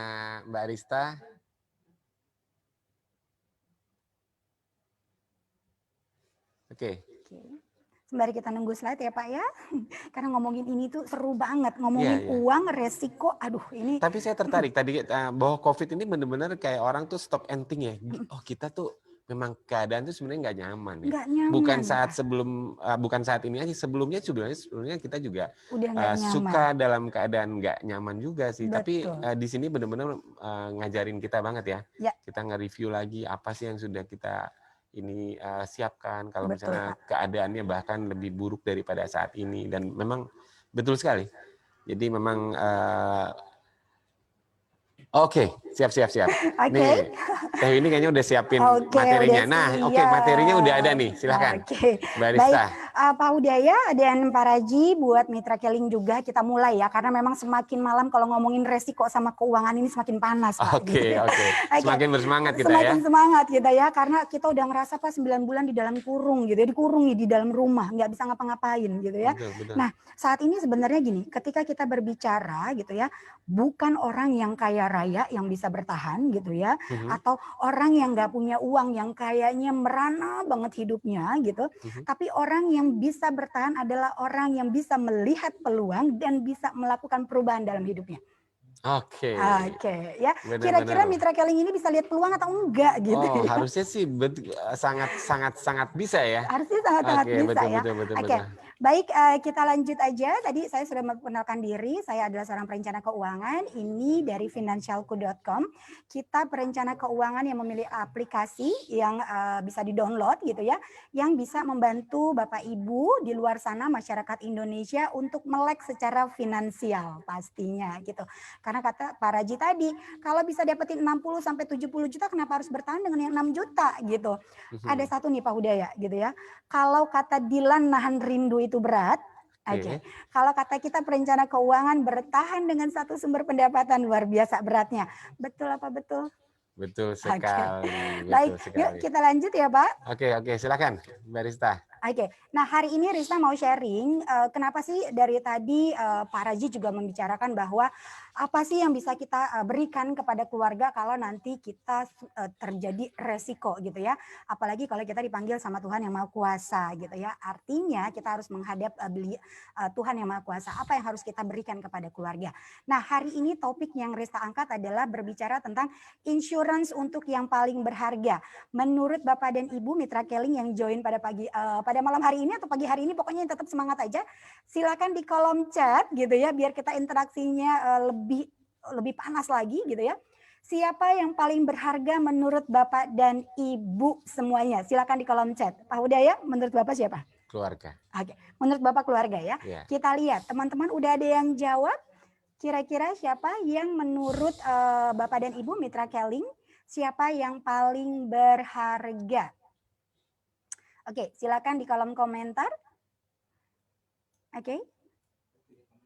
Mbak Arista. Oke. Sembari kita nunggu slide ya Pak ya, karena ngomongin ini tuh seru banget, ngomongin uang, resiko, aduh ini. Tapi saya tertarik tadi bahwa COVID ini benar-benar kayak orang tuh stop and think ya. Oh kita tuh memang keadaan tuh sebenarnya nggak nyaman ya. Nggak nyaman, bukan saat Pak. bukan saat ini aja, sebelumnya kita juga Udah nggak nyaman. suka dalam keadaan nggak nyaman juga sih. Betul. Tapi di sini benar-benar ngajarin kita banget ya. Kita nge-review lagi apa sih yang sudah kita ini siapkan kalau misalnya keadaannya bahkan lebih buruk daripada saat ini, dan memang betul sekali. Jadi memang Oke, siap. Nih, Teh ini kayaknya udah siapin materinya. Materinya udah ada nih, silahkan. Mbak Arista. Baik, Pak Hudaya dan Pak Raji, buat Mitra Keling juga kita mulai ya, karena memang semakin malam kalau ngomongin resiko sama keuangan ini semakin panas Pak. Oke. Semakin bersemangat kita semakin semangat kita ya, karena kita udah ngerasa Pak 9 bulan di dalam kurung gitu ya, dikurung di dalam rumah, nggak bisa ngapa-ngapain gitu ya. Betul. Nah, saat ini sebenarnya gini, ketika kita berbicara gitu ya, bukan orang yang kaya raya yang bisa bertahan gitu ya, atau orang yang nggak punya uang yang kayaknya merana banget hidupnya gitu, tapi orang yang bisa bertahan adalah orang yang bisa melihat peluang dan bisa melakukan perubahan dalam hidupnya. Oke, ya. Kira-kira Mitra Keling ini bisa lihat peluang atau enggak gitu? Oh, ya? Harusnya sih sangat bisa ya. Harusnya sangat bisa ya. Betul. Baik, kita lanjut aja. Tadi saya sudah memperkenalkan diri. Saya adalah seorang perencana keuangan. Ini dari financialku.com. Kita perencana keuangan yang memiliki aplikasi yang bisa di-download gitu ya, yang bisa membantu Bapak Ibu di luar sana, masyarakat Indonesia untuk melek secara finansial pastinya gitu. Karena kata Pak Raji tadi, kalau bisa dapetin 60 sampai 70 juta, kenapa harus bertahan dengan yang 6 juta gitu. Ada satu nih Pak Hudaya gitu ya. Kalau kata Dilan nahan rindu itu berat. Kalau kata kita perencana keuangan bertahan dengan satu sumber pendapatan luar biasa beratnya. Betul apa betul? Betul sekali. Baik, yuk kita lanjut ya Pak. Oke, silakan Mbak Rista. Nah hari ini Rista mau sharing kenapa sih dari tadi Pak Raji juga membicarakan bahwa apa sih yang bisa kita berikan kepada keluarga kalau nanti kita terjadi resiko gitu ya. Apalagi kalau kita dipanggil sama Tuhan yang Maha Kuasa gitu ya. Artinya kita harus menghadap Tuhan yang Maha Kuasa. Apa yang harus kita berikan kepada keluarga. Nah hari ini topik yang Rista angkat adalah berbicara tentang insurance untuk yang paling berharga. Menurut Bapak dan Ibu Mitra Keling yang join pada pada malam hari ini atau pagi hari ini, pokoknya tetap semangat aja. Silakan di kolom chat gitu ya, biar kita interaksinya lebih panas lagi gitu ya. Siapa yang paling berharga menurut Bapak dan Ibu semuanya? Silakan di kolom chat. Pak Hudaya, menurut Bapak siapa? Keluarga. Menurut Bapak keluarga ya. Kita lihat teman-teman udah ada yang jawab. Kira-kira siapa yang menurut Bapak dan Ibu Mitra Keling, siapa yang paling berharga? Silakan di kolom komentar.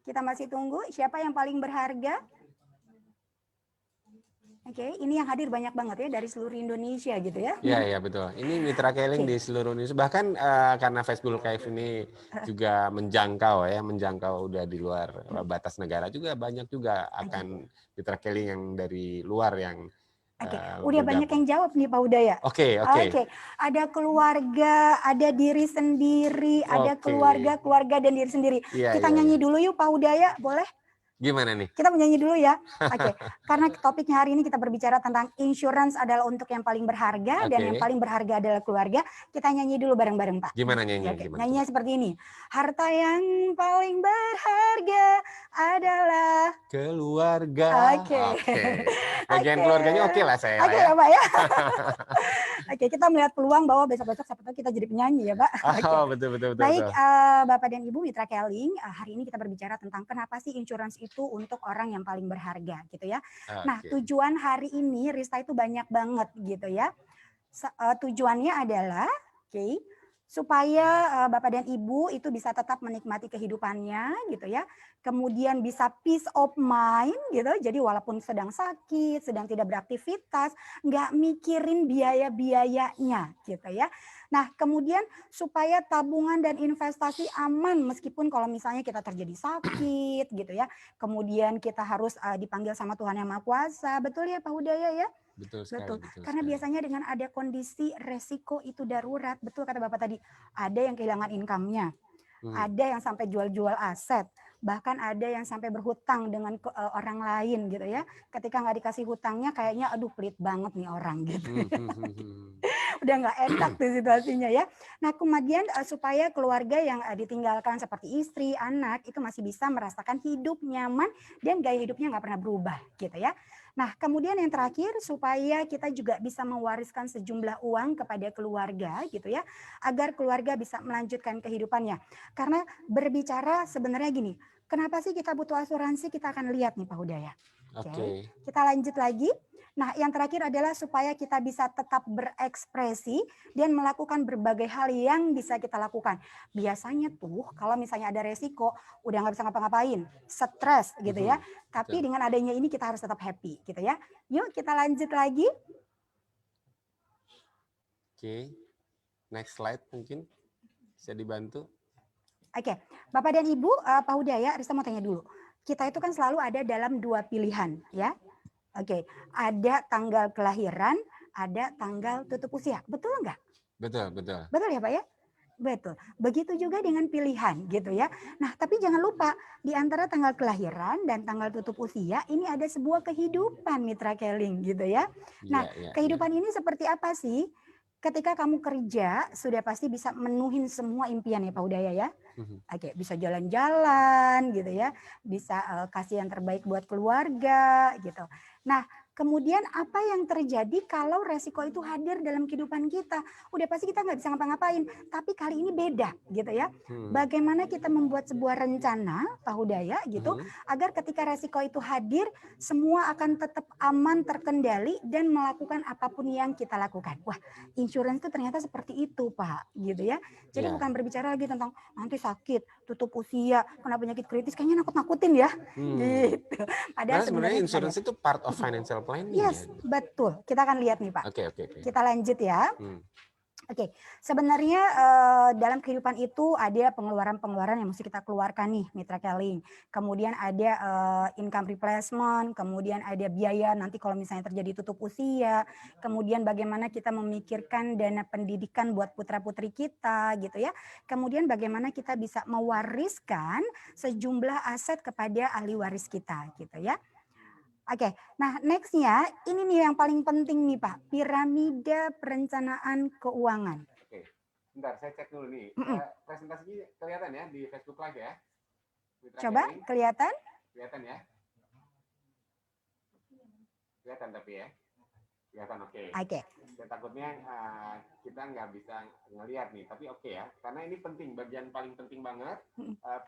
Kita masih tunggu siapa yang paling berharga. Ini yang hadir banyak banget ya dari seluruh Indonesia gitu ya. Iya betul. Ini Mitra Keling di seluruh Indonesia. Bahkan karena Facebook Live ini juga menjangkau udah di luar batas negara juga, banyak juga akan Mitra Keling yang dari luar yang udah banyak yang jawab nih Pak Hudaya. Oke. Ada keluarga, ada diri sendiri, ada keluarga dan diri sendiri. Kita nyanyi dulu yuk Pak Hudaya, boleh? Gimana nih? Kita menyanyi dulu ya. Oke, karena topiknya hari ini kita berbicara tentang insurance adalah untuk yang paling berharga dan yang paling berharga adalah keluarga. Kita nyanyi dulu bareng-bareng, Pak. Gimana nyanyi? Oke, Gimana? nyanyinya seperti ini. Harta yang paling berharga adalah keluarga. Oke. Bagian Oke. keluarganya oke lah saya. Oke ya, Pak ya. Oke, kita melihat peluang bahwa besok-besok siapa tahu kita jadi penyanyi ya, Pak. Oh, betul. Baik, Bapak dan Ibu Mitra Keling, hari ini kita berbicara tentang kenapa sih insurance itu untuk orang yang paling berharga gitu ya. Nah, tujuan hari ini Rista itu banyak banget gitu ya. Tujuannya adalah supaya Bapak dan Ibu itu bisa tetap menikmati kehidupannya gitu ya. Kemudian bisa peace of mind gitu. Jadi walaupun sedang sakit, sedang tidak beraktivitas, nggak mikirin biaya-biayanya gitu ya. Nah, kemudian supaya tabungan dan investasi aman meskipun kalau misalnya kita terjadi sakit gitu ya. Kemudian kita harus dipanggil sama Tuhan Yang Maha Kuasa. Betul ya Pak Hudaya ya? Betul sekali. Betul. Karena biasanya dengan ada kondisi resiko itu darurat, betul kata Bapak tadi, ada yang kehilangan income-nya, ada yang sampai jual-jual aset, bahkan ada yang sampai berhutang dengan orang lain gitu ya. Ketika nggak dikasih hutangnya kayaknya aduh pelit banget nih orang gitu. Udah nggak enak tuh situasinya ya. Nah kemudian supaya keluarga yang ditinggalkan seperti istri, anak itu masih bisa merasakan hidup nyaman dan gaya hidupnya nggak pernah berubah gitu ya. Nah, kemudian yang terakhir supaya kita juga bisa mewariskan sejumlah uang kepada keluarga gitu ya, agar keluarga bisa melanjutkan kehidupannya. Karena berbicara sebenarnya gini, kenapa sih kita butuh asuransi? Kita akan lihat nih Pak Hudaya. Oke. Kita lanjut lagi. Nah, yang terakhir adalah supaya kita bisa tetap berekspresi dan melakukan berbagai hal yang bisa kita lakukan. Biasanya tuh kalau misalnya ada resiko, udah nggak bisa ngapa-ngapain, stres gitu ya. Tapi dengan adanya ini kita harus tetap happy gitu ya. Yuk kita lanjut lagi. Oke, next slide mungkin bisa dibantu. Oke, Bapak dan Ibu, Pak Hudaya, Rista mau tanya dulu. Kita itu kan selalu ada dalam dua pilihan ya. Oke, ada tanggal kelahiran, ada tanggal tutup usia. Betul nggak? Betul. Betul ya Pak ya? Betul. Begitu juga dengan pilihan gitu ya. Nah tapi jangan lupa di antara tanggal kelahiran dan tanggal tutup usia ini ada sebuah kehidupan Mitra Keling gitu ya. Nah kehidupan ini seperti apa sih? Ketika kamu kerja sudah pasti bisa menuhin semua impian ya Pak Hudaya ya. Oke, bisa jalan-jalan gitu ya, bisa kasih yang terbaik buat keluarga gitu. Nah, kemudian apa yang terjadi kalau resiko itu hadir dalam kehidupan kita? Udah pasti kita nggak bisa ngapa-ngapain, tapi kali ini beda gitu ya. Bagaimana kita membuat sebuah rencana, Pak Hudaya gitu, agar ketika resiko itu hadir, semua akan tetap aman, terkendali, dan melakukan apapun yang kita lakukan. Wah, insurance itu ternyata seperti itu, Pak, gitu ya. Jadi bukan berbicara lagi tentang nanti sakit, tutup usia, kena penyakit kritis, kayaknya nakut-nakutin ya, gitu. Padahal sebenarnya insurance itu part of financial planning. Yes, betul. Kita akan lihat nih Pak. Oke. Kita lanjut ya. Oke, sebenarnya dalam kehidupan itu ada pengeluaran-pengeluaran yang mesti kita keluarkan nih, Mitra Keling. Kemudian ada income replacement, kemudian ada biaya nanti kalau misalnya terjadi tutup usia, kemudian bagaimana kita memikirkan dana pendidikan buat putra-putri kita gitu ya. Kemudian bagaimana kita bisa mewariskan sejumlah aset kepada ahli waris kita gitu ya. Oke, nah nextnya ini nih yang paling penting nih Pak, piramida perencanaan keuangan. Oke, bentar saya cek dulu nih. Presentasinya kelihatan ya di Facebook Live ya? Coba kelihatan? Kelihatan ya? Kelihatan tapi ya? Kelihatan oke. Oke. Saya takutnya kita nggak bisa ngelihat nih, tapi oke ya. Karena ini penting, bagian paling penting banget,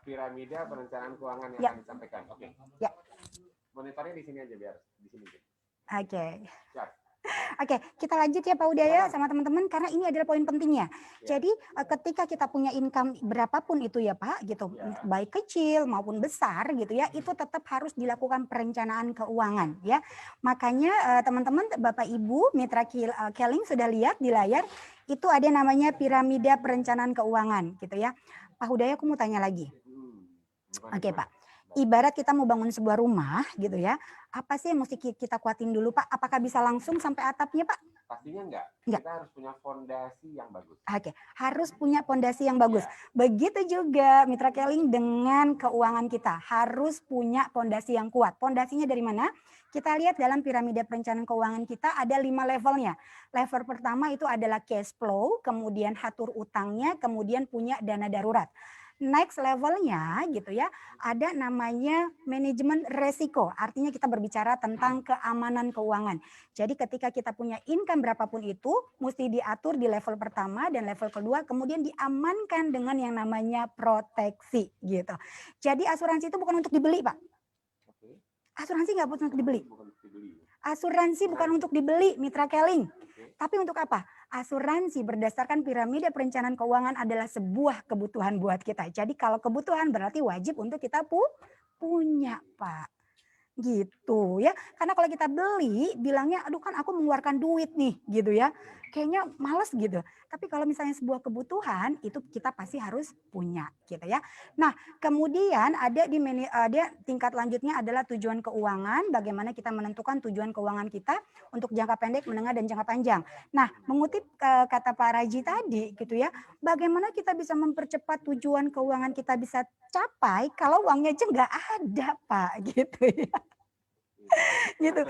piramida perencanaan keuangan yang akan disampaikan. Oke. Ya. Monitornya di sini aja biar di sini. Oke. Oke, kita lanjut ya Pak Hudaya sama teman-teman karena ini adalah poin pentingnya. Jadi ketika kita punya income berapapun itu ya Pak gitu, baik kecil maupun besar gitu ya, itu tetap harus dilakukan perencanaan keuangan ya. Makanya teman-teman Bapak Ibu Mitra Keling sudah lihat di layar itu ada namanya piramida perencanaan keuangan gitu ya. Pak Hudaya aku mau tanya lagi. Oke Pak. Ibarat kita mau bangun sebuah rumah gitu ya, apa sih yang mesti kita kuatin dulu Pak? Apakah bisa langsung sampai atapnya Pak? pastinya enggak. Enggak. Kita harus punya fondasi yang bagus. Oke, harus punya fondasi yang bagus. Begitu juga Mitra Keling dengan keuangan kita, harus punya fondasi yang kuat. Fondasinya dari mana? Kita lihat dalam piramida perencanaan keuangan kita ada 5 levelnya. Level pertama itu adalah cash flow, kemudian atur utangnya, kemudian punya dana darurat. Next levelnya gitu ya, ada namanya manajemen resiko. Artinya kita berbicara tentang keamanan keuangan. Jadi ketika kita punya income berapapun itu, mesti diatur di level pertama dan level kedua, kemudian diamankan dengan yang namanya proteksi gitu. Jadi asuransi itu bukan untuk dibeli, Pak. Asuransi nggak untuk dibeli. Asuransi bukan untuk dibeli, Mitra Keling. Tapi untuk apa? Asuransi berdasarkan piramida perencanaan keuangan adalah sebuah kebutuhan buat kita. Jadi kalau kebutuhan berarti wajib untuk kita punya, Pak. Gitu ya. Karena kalau kita beli bilangnya aduh kan aku mengeluarkan duit nih gitu ya. Kayaknya males gitu. Tapi kalau misalnya sebuah kebutuhan itu kita pasti harus punya gitu ya. Nah, kemudian ada tingkat lanjutnya adalah tujuan keuangan, bagaimana kita menentukan tujuan keuangan kita untuk jangka pendek, menengah dan jangka panjang. Nah, mengutip kata Pak Raji tadi gitu ya, bagaimana kita bisa mempercepat tujuan keuangan kita bisa capai kalau uangnya aja nggak ada, Pak, gitu ya. Gitu.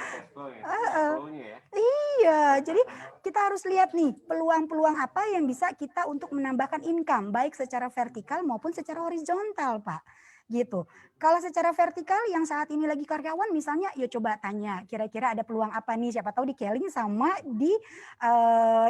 Iya, jadi kita harus lihat nih peluang-peluang apa yang bisa kita untuk menambahkan income baik secara vertikal maupun secara horizontal, Pak. Gitu. Kalau secara vertikal yang saat ini lagi karyawan misalnya, ya coba tanya kira-kira ada peluang apa nih, siapa tahu di Keling sama di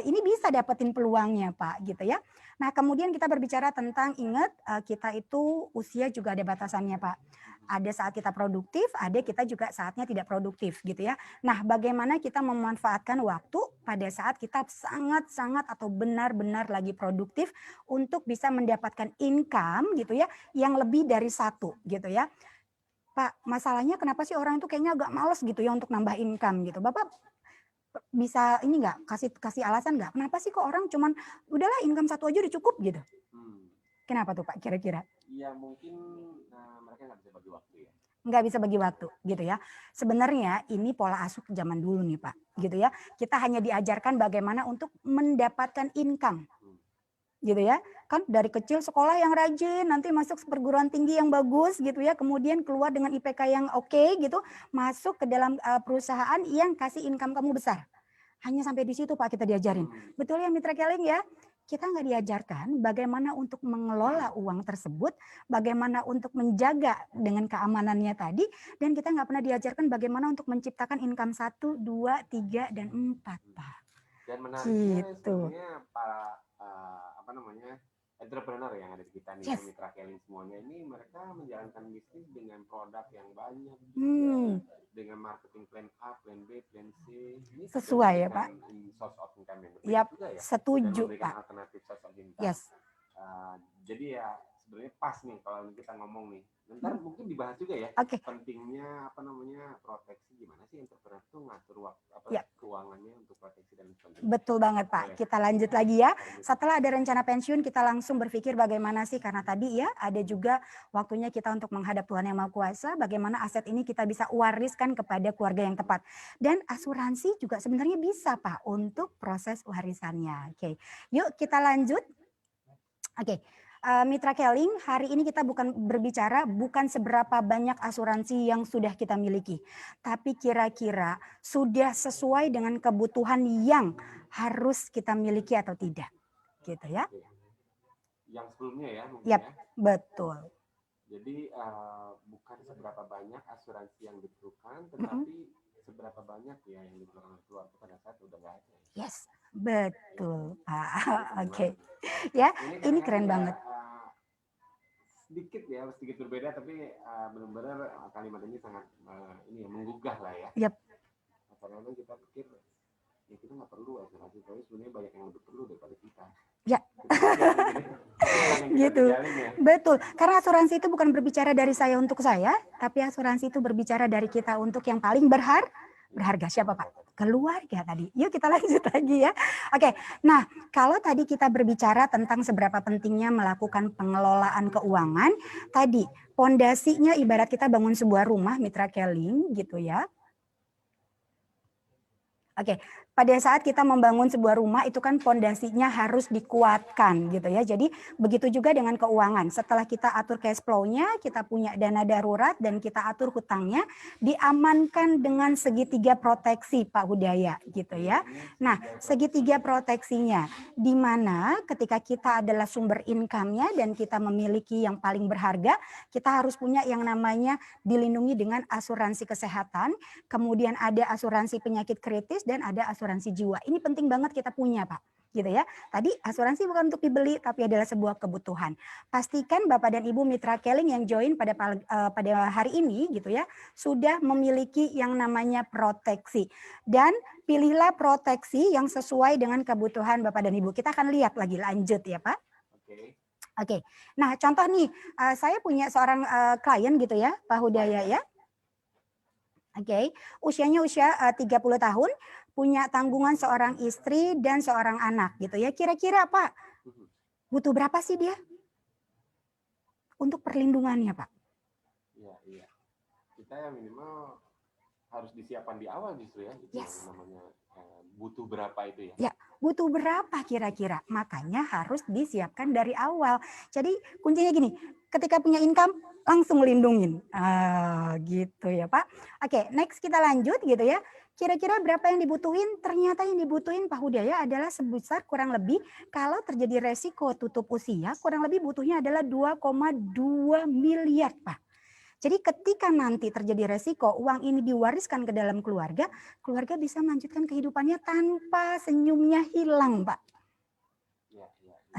ini bisa dapetin peluangnya, Pak, gitu ya. Nah, kemudian kita berbicara tentang ingat kita itu usia juga ada batasannya, Pak. Ada saat kita produktif, ada kita juga saatnya tidak produktif gitu ya. Nah, bagaimana kita memanfaatkan waktu pada saat kita sangat-sangat atau benar-benar lagi produktif untuk bisa mendapatkan income gitu ya yang lebih dari satu gitu ya. Pak, masalahnya kenapa sih orang itu kayaknya agak males gitu ya untuk nambah income gitu. Bapak bisa ini nggak kasih alasan nggak? Kenapa sih kok orang cuman udahlah income satu aja udah cukup gitu? Kenapa tuh Pak kira-kira? Ya mungkin mereka nggak bisa bagi waktu ya. Nggak bisa bagi waktu gitu ya. Sebenarnya ini pola asuh zaman dulu nih Pak gitu ya. Kita hanya diajarkan bagaimana untuk mendapatkan income gitu ya. Kan dari kecil sekolah yang rajin, nanti masuk perguruan tinggi yang bagus gitu ya. Kemudian keluar dengan IPK yang oke gitu. Masuk ke dalam perusahaan yang kasih income kamu besar. Hanya sampai di situ Pak kita diajarin. Betul ya Mitra Keling ya? Kita nggak diajarkan bagaimana untuk mengelola uang tersebut, bagaimana untuk menjaga dengan keamanannya tadi, dan kita nggak pernah diajarkan bagaimana untuk menciptakan income 1, 2, 3, dan 4, Pak. Dan menariknya Gitu. sebenarnya para entrepreneur yang ada di kita nih, Yes. Mitra Keling semuanya ini mereka menjalankan bisnis dengan produk yang banyak, dengan marketing plan A, plan B, plan C. Ini Sesuai ya Pak? Source of income yang berbeda Yap, juga ya. setuju Dan memberikan Pak. alternatif source of income. Yes. Jadi ya sebenarnya pas nih kalau kita ngomong nih. Ntar mungkin dibahas juga ya. Oke. Pentingnya proteksi, gimana sih entrepreneur tuh ngatur keuangannya untuk proteksi dan sebagainya. Betul banget Pak. Kita lanjut lagi ya. Setelah ada rencana pensiun kita langsung berpikir bagaimana sih, karena tadi ya ada juga waktunya kita untuk menghadap Tuhan Yang Maha Kuasa, bagaimana aset ini kita bisa wariskan kepada keluarga yang tepat. Dan asuransi juga sebenarnya bisa Pak untuk proses warisannya. Oke. Yuk kita lanjut. Oke. Mitra Keling, hari ini kita bukan seberapa banyak asuransi yang sudah kita miliki, tapi kira-kira sudah sesuai dengan kebutuhan yang harus kita miliki atau tidak, gitu ya? Yang sebelumnya ya, mungkin Yap, ya. betul. Jadi bukan seberapa banyak asuransi yang diperlukan, tetapi seberapa banyak ya yang diperlukan keluarga pada saat udah nggak ada. Yes, betul Pak. Oke. Ya, ini keren banget. Sedikit berbeda, tapi benar-benar kalimat ini sangat menggugah lah ya. Yap. Kadang-kadang kita pikir ya kita nggak perlu asuransi, tapi sebenarnya banyak yang lebih perlu daripada kita. Ya. Gitu. Ya. Betul. Karena asuransi itu bukan berbicara dari saya untuk saya, tapi asuransi itu berbicara dari kita untuk yang paling berharga. Siapa Pak? Keluarga tadi. Yuk kita lanjut lagi ya. Oke. Nah, kalau tadi kita berbicara tentang seberapa pentingnya melakukan pengelolaan keuangan, tadi pondasinya ibarat kita bangun sebuah rumah Mitra Keling gitu ya. Oke, pada saat kita membangun sebuah rumah itu kan pondasinya harus dikuatkan gitu ya. Jadi begitu juga dengan keuangan. Setelah kita atur cash flow-nya, kita punya dana darurat dan kita atur hutangnya, diamankan dengan segitiga proteksi Pak Hudaya gitu ya. Nah, segitiga proteksinya di mana ketika kita adalah sumber income-nya dan kita memiliki yang paling berharga, kita harus punya yang namanya dilindungi dengan asuransi kesehatan, kemudian ada asuransi penyakit kritis dan ada asuransi jiwa. Ini penting banget kita punya, Pak. Gitu ya. Tadi asuransi bukan untuk dibeli tapi adalah sebuah kebutuhan. Pastikan Bapak dan Ibu mitra Keling yang join pada hari ini gitu ya, sudah memiliki yang namanya proteksi. Dan pilihlah proteksi yang sesuai dengan kebutuhan Bapak dan Ibu. Kita akan lihat lagi lanjut ya, Pak. Oke. Nah, contoh nih, saya punya seorang klien gitu ya, Pak Hudaya ya. Oke, usianya 30 tahun, punya tanggungan seorang istri dan seorang anak gitu ya. Kira-kira Pak, butuh berapa sih dia untuk perlindungannya Pak? Iya. Kita minimal harus disiapkan di awal justru ya. Itu Yes. yang namanya butuh berapa itu ya. Ya, butuh berapa kira-kira? Makanya harus disiapkan dari awal. Jadi kuncinya gini, ketika punya income langsung lindungin. Gitu ya Pak. Oke, next kita lanjut gitu ya. Kira-kira berapa yang dibutuhin? Ternyata yang dibutuhin Pak Hudaya adalah sebesar kurang lebih kalau terjadi resiko tutup usia, kurang lebih butuhnya adalah 2,2 miliar Pak. Jadi ketika nanti terjadi resiko uang ini diwariskan ke dalam keluarga, keluarga bisa melanjutkan kehidupannya tanpa senyumnya hilang Pak.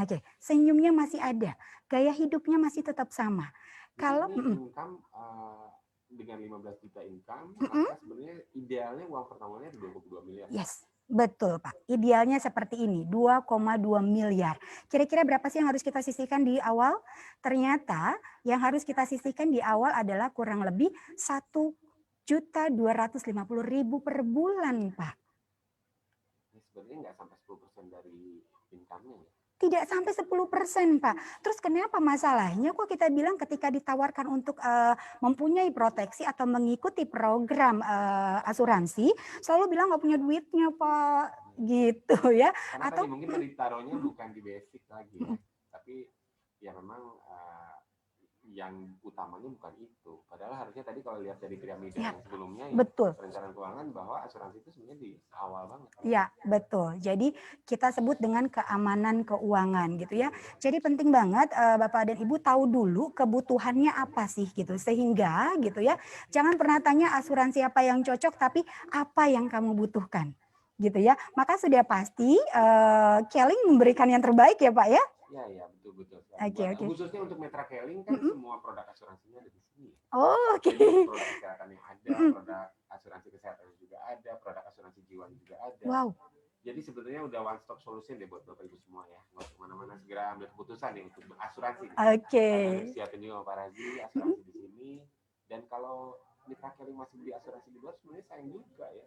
Oke, senyumnya masih ada, gaya hidupnya masih tetap sama. Kalau income dengan 15 juta income, maka sebenarnya idealnya uang pertamanya 22 miliar. Yes, betul Pak. Idealnya seperti ini, 2,2 miliar. Kira-kira berapa sih yang harus kita sisihkan di awal? Ternyata yang harus kita sisihkan di awal adalah kurang lebih 1.250.000 per bulan Pak. Sebenarnya nggak sampai 10% dari income-nya ya. Tidak sampai 10% Pak. Terus kenapa masalahnya? Kok kita bilang ketika ditawarkan untuk mempunyai proteksi atau mengikuti program asuransi, selalu bilang nggak punya duitnya Pak, gitu ya. Karena atau tadi mungkin ditaruhnya bukan di basic lagi ya. Tapi ya memang yang utamanya bukan itu. Padahal harusnya tadi kalau lihat dari piramida yang sebelumnya ya, betul. perencanaan keuangan bahwa asuransi itu sebenarnya di awal banget. Ya, betul. Jadi kita sebut dengan keamanan keuangan gitu ya. Jadi penting banget Bapak dan Ibu tahu dulu kebutuhannya apa sih gitu. Sehingga gitu ya, jangan pernah tanya asuransi apa yang cocok tapi apa yang kamu butuhkan. Gitu ya. Maka sudah pasti Keling memberikan yang terbaik ya Pak ya. Iya, betul. Oke. Khususnya untuk Mitra Keling kan semua produk asuransinya ada di sini. Oh, oke. Jadi produk kesehatan yang ada, produk asuransi kesehatan juga ada, produk asuransi jiwa juga ada. Wow. Jadi sebetulnya udah one stop solution deh buat Bapak Ibu semua ya. Nggak kemana-mana, segera ambil keputusan nih untuk asuransi. Oke. Siapin juga Pak Razi, asuransi di sini. Dan kalau Mitra Keling masih beli asuransi di luar, sebenarnya sayang juga ya.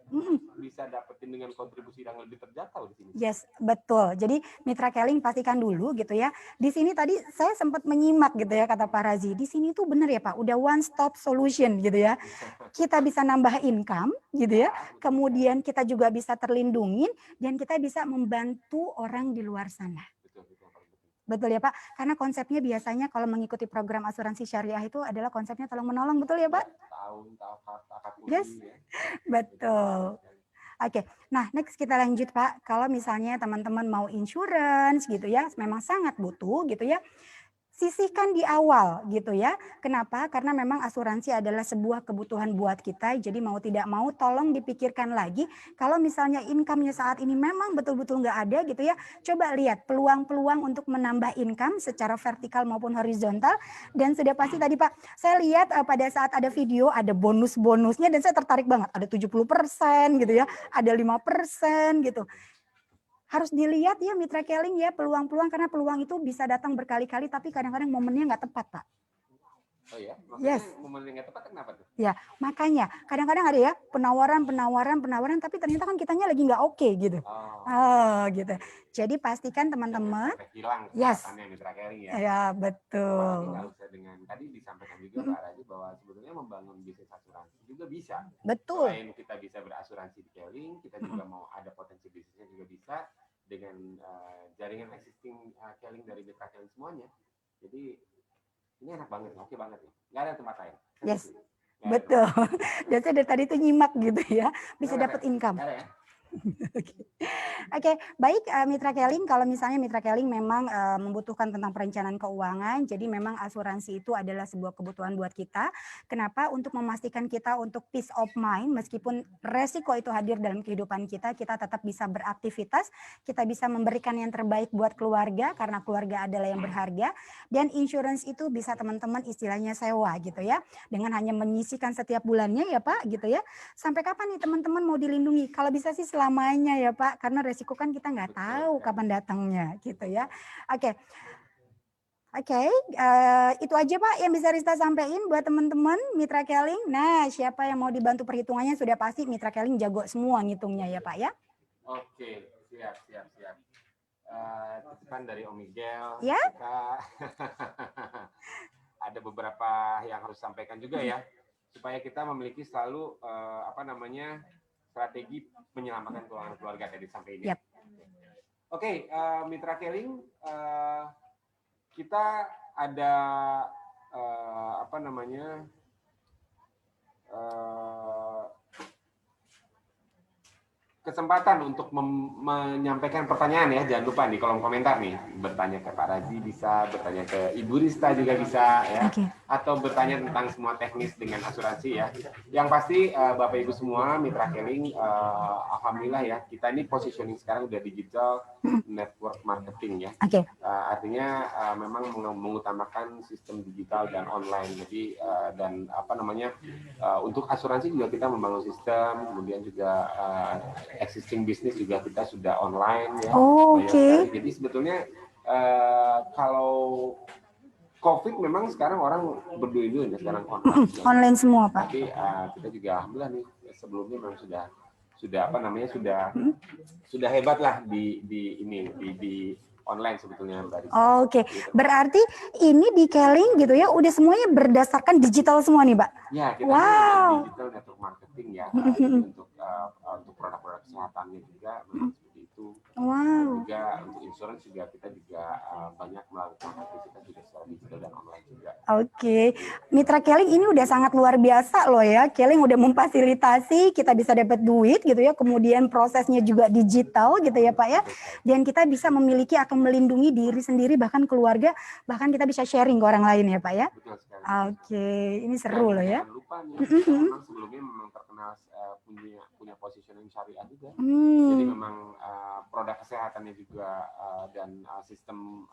Bisa dapetin dengan kontribusi yang lebih terjangkau di sini. Yes, betul. Jadi Mitra Keling pastikan dulu gitu ya. Di sini tadi saya sempat menyimak gitu ya kata Pak Razi. Di sini tuh benar ya Pak, udah one stop solution gitu ya. Kita bisa nambah income gitu ya. Kemudian kita juga bisa terlindungin dan kita bisa membantu orang di luar sana. Betul ya Pak, karena konsepnya biasanya kalau mengikuti program asuransi syariah itu adalah konsepnya tolong menolong, betul ya Pak? Yes, betul. Oke, nah next kita lanjut Pak. Kalau misalnya teman-teman mau insurance gitu ya, memang sangat butuh gitu ya. Sisihkan di awal gitu ya. Kenapa? Karena memang asuransi adalah sebuah kebutuhan buat kita. Jadi mau tidak mau tolong dipikirkan lagi. Kalau misalnya income-nya saat ini memang betul-betul nggak ada gitu ya. Coba lihat peluang-peluang untuk menambah income secara vertikal maupun horizontal. Dan sudah pasti tadi Pak, saya lihat pada saat ada video ada bonus-bonusnya dan saya tertarik banget. Ada 70% gitu ya, ada 5% gitu. Harus dilihat ya Mitra Keling ya peluang-peluang, karena peluang itu bisa datang berkali-kali tapi kadang-kadang momennya nggak tepat Pak. Oh ya, maksudnya Yes. momen yang nggak tepat kenapa tuh? Ya, makanya kadang-kadang ada ya penawaran, tapi ternyata kan kitanya lagi nggak oke gitu. Oh, gitu. Jadi pastikan teman-teman, Sampai hilang yes, kesehatannya Mitra Caring ya. ya Apalagi betul. nggak usah dengan tadi disampaikan juga Pak Raji bahwa sebetulnya membangun bisnis asuransi juga bisa. Betul. Selain kita bisa berasuransi di Caring, kita juga mau ada potensi bisnisnya juga bisa dengan jaringan existing Caring dari Mitra Caring semuanya. Jadi ini enak banget, oke banget nih. Nggak ada tempat lain. Yes, betul. Biasanya dari tadi itu nyimak gitu ya, bisa dapat income. Nggak ada ya? Oke, baik Mitra Caring, kalau misalnya Mitra Caring memang membutuhkan tentang perencanaan keuangan, jadi memang asuransi itu adalah sebuah kebutuhan buat kita. Kenapa? Untuk memastikan kita untuk peace of mind, meskipun resiko itu hadir dalam kehidupan kita tetap bisa beraktivitas, kita bisa memberikan yang terbaik buat keluarga, karena keluarga adalah yang berharga, dan insurance itu bisa teman-teman istilahnya sewa gitu ya, dengan hanya menyisikan setiap bulannya ya Pak gitu ya. Sampai kapan nih teman-teman mau dilindungi? Kalau bisa sih selamanya ya Pak, karena resiko kan kita nggak tahu kapan datangnya gitu ya. Oke, itu aja Pak yang bisa Rista sampaikan buat teman-teman Mitra Caring. Nah, siapa yang mau dibantu perhitungannya sudah pasti Mitra Caring jago semua ngitungnya ya Pak ya. Oke, siap. Titipan dari Om Miguel, ya? kita ada beberapa yang harus sampaikan juga ya, supaya kita memiliki selalu strategi menyelamatkan keuangan keluarga tadi sampai ini. Yep. Oke, Mitra Caring, kita ada kesempatan untuk menyampaikan pertanyaan ya, jangan lupa di kolom komentar nih, bertanya ke Pak Raji bisa, bertanya ke Ibu Rista juga bisa ya, atau bertanya tentang semua teknis dengan asuransi ya. Yang pasti Bapak Ibu semua Mitra Caring, alhamdulillah ya, kita ini positioning sekarang udah digital network marketing ya. Artinya memang mengutamakan sistem digital dan online. Jadi untuk asuransi juga kita membangun sistem, kemudian juga existing bisnis juga kita sudah online ya. Oke. Jadi sebetulnya kalau COVID memang sekarang orang berdua-dua sekarang online. Online semua Pak. Tapi kita juga alhamdulillah nih sebelumnya memang sudah hebat lah di online sebetulnya Mbak Risa. Oke. Berarti ini di Caring gitu ya, udah semuanya berdasarkan digital semua nih, Pak? Ya, kita digital network marketing ya, untuk produk-produk kesehatannya juga seperti itu. Wow. Juga untuk insurance juga kita juga banyak melakukan aktivitas juga secara digital dan online juga. Oke. Mitra Caring ini udah sangat luar biasa loh ya. Caring udah memfasilitasi kita bisa dapat duit gitu ya, kemudian prosesnya juga digital gitu ya Pak ya. Dan kita bisa memiliki atau melindungi diri sendiri, bahkan keluarga, bahkan kita bisa sharing ke orang lain ya Pak ya. Betul sekali. Oke, ini seru loh ya. Jangan lupa nih, memang sebelumnya memang terkenal punya positioning syariah juga. Jadi memang produk kesehatannya juga dan sistem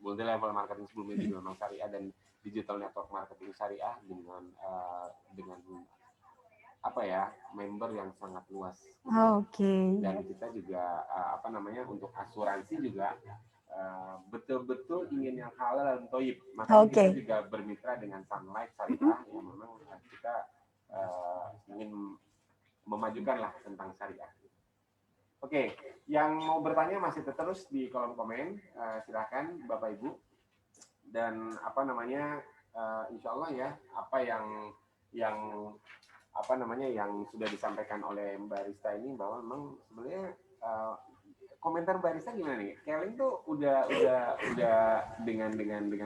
multi level marketing sebelumnya juga memang syariah, dan digital network marketing syariah dengan member yang sangat luas. Oke. Dan kita juga untuk asuransi juga betul-betul ingin yang halal dan toib. Makanya kita juga bermitra dengan Sun Life Syariah yang memang kita ingin memajukan lah tentang syariah. Oke, yang mau bertanya masih terus di kolom komen, silakan Bapak Ibu. Dan insya Allah ya, apa yang sudah disampaikan oleh Mbak Rista ini, bahwa memang sebenarnya komentar Mbak Rista gimana nih? Caring tuh udah dengan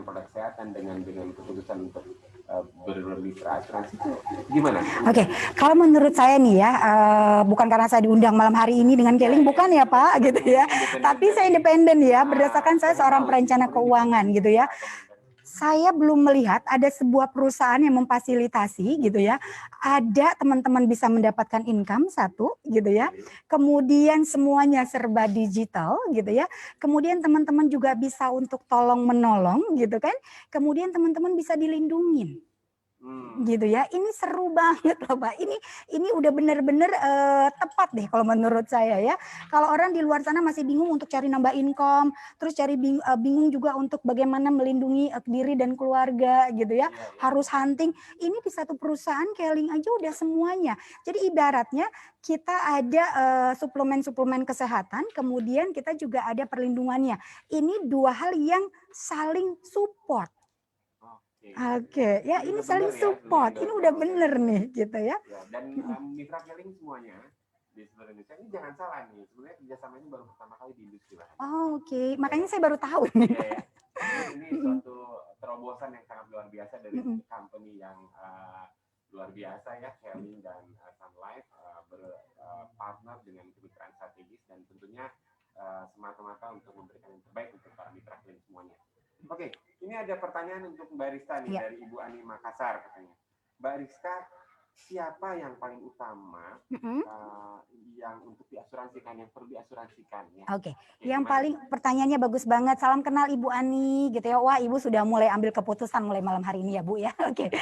produk kesehatan, dengan keputusan untuk bermitra asuransi itu gimana? Oke, kalau menurut saya nih ya, bukan karena saya diundang malam hari ini dengan Caring, bukan ya Pak gitu ya. Tapi saya independen ya, berdasarkan saya seorang perencana keuangan gitu ya. Saya belum melihat ada sebuah perusahaan yang memfasilitasi gitu ya. Ada teman-teman bisa mendapatkan income satu gitu ya. Kemudian semuanya serba digital gitu ya. Kemudian teman-teman juga bisa untuk tolong menolong gitu kan. Kemudian teman-teman bisa dilindungin. Gitu ya. Ini seru banget loh Pak. Ini udah bener-bener tepat deh kalau menurut saya ya. Kalau orang di luar sana masih bingung untuk cari nambah income, terus bingung juga untuk bagaimana melindungi diri dan keluarga gitu ya. Harus hunting. Ini di satu perusahaan Keling aja udah semuanya. Jadi ibaratnya kita ada suplemen-suplemen kesehatan, kemudian kita juga ada perlindungannya. Ini dua hal yang saling support. Oke, ya ini saling support. Ini udah bener nih gitu ya. Dan mitra Keling semuanya di seluruh Indonesia ini jangan salah nih. Sebenarnya kerjasama ini baru pertama kali di industri lahan. Oke, makanya saya baru tahu nih. Ini suatu terobosan yang sangat luar biasa dari company yang luar biasa ya, Keling dan Sun Life berpartner dengan kemitraan strategis dan tentunya semata-mata untuk memberikan yang terbaik untuk para mitra Keling semuanya. Oke, ini ada pertanyaan untuk Mbak Rizka nih dari Ibu Ani Makassar katanya. Mbak Rizka, siapa yang paling utama yang untuk diasuransikan, yang perlu diasuransikan ya? Oke, yang paling pertanyaannya bagus banget. Salam kenal Ibu Ani gitu ya. Wah, Ibu sudah mulai ambil keputusan mulai malam hari ini ya Bu ya. Oke,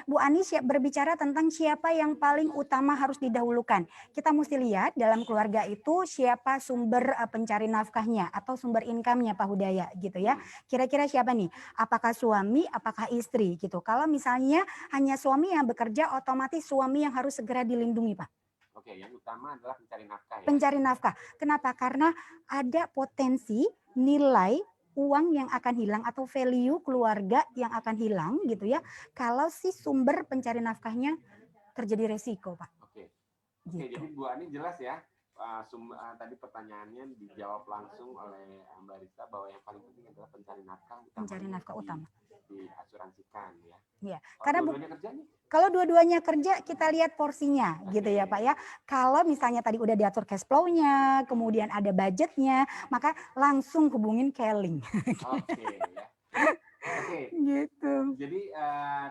Bu Ani berbicara tentang siapa yang paling utama harus didahulukan. Kita mesti lihat dalam keluarga itu siapa sumber pencari nafkahnya atau sumber income-nya Pak Hudaya gitu ya. Kira-kira siapa nih? Apakah suami, apakah istri gitu. Kalau misalnya hanya suami yang bekerja, otomatis suami yang harus segera dilindungi Pak. Oke, yang utama adalah pencari nafkah ya? Pencari nafkah. Kenapa? Karena ada potensi nilai uang yang akan hilang atau value keluarga yang akan hilang gitu ya. Kalau si sumber pencari nafkahnya terjadi resiko Pak. Oke, gitu. Jadi Bu Ani jelas ya. Tadi pertanyaannya dijawab langsung oleh Mbak Rizka bahwa yang paling penting adalah pencari nafkah utama. Pencari nafkah utama. Diasuransikan ya. Iya. Karena dua-duanya kerja nih? Kalau dua-duanya kerja kita lihat porsinya gitu ya Pak ya. Kalau misalnya tadi udah diatur cash flow-nya, kemudian ada budgetnya, maka langsung hubungin Keling. Oke. Gitu. Jadi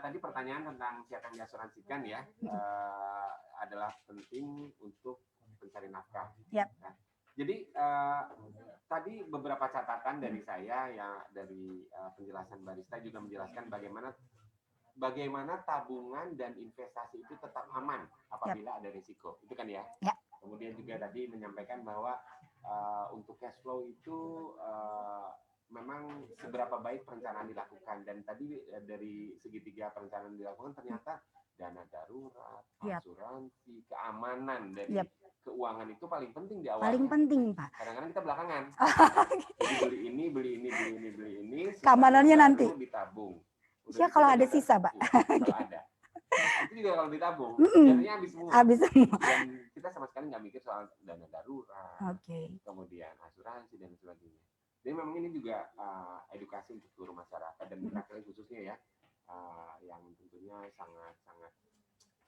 tadi pertanyaan tentang siapa yang diasuransikan ya adalah penting untuk pencari nafkah. Yep. Nah, jadi tadi beberapa catatan dari saya ya dari penjelasan Barista juga menjelaskan bagaimana tabungan dan investasi itu tetap aman apabila ada risiko. Itu kan ya? Ya. Kemudian juga tadi menyampaikan bahwa untuk cash flow itu memang seberapa baik perencanaan dilakukan. Dan tadi dari segitiga perencanaan dilakukan ternyata dana darurat, asuransi, keamanan dari keuangan itu paling penting di awal. Paling penting Pak. Kadang-kadang kita belakangan. Jadi beli ini. Keamanannya nanti. Ditabung. Ya kalau ada sisa Pak. Kalau ada. Itu juga kalau ditabung. Jadinya habis semua. Habis semua. Dan kita sama sekali nggak mikir soal dana darurat. Kemudian asuransi dan sebagainya. Jadi memang ini juga edukasi untuk seluruh masyarakat dan mitra Keling khususnya ya. Yang tentunya sangat-sangat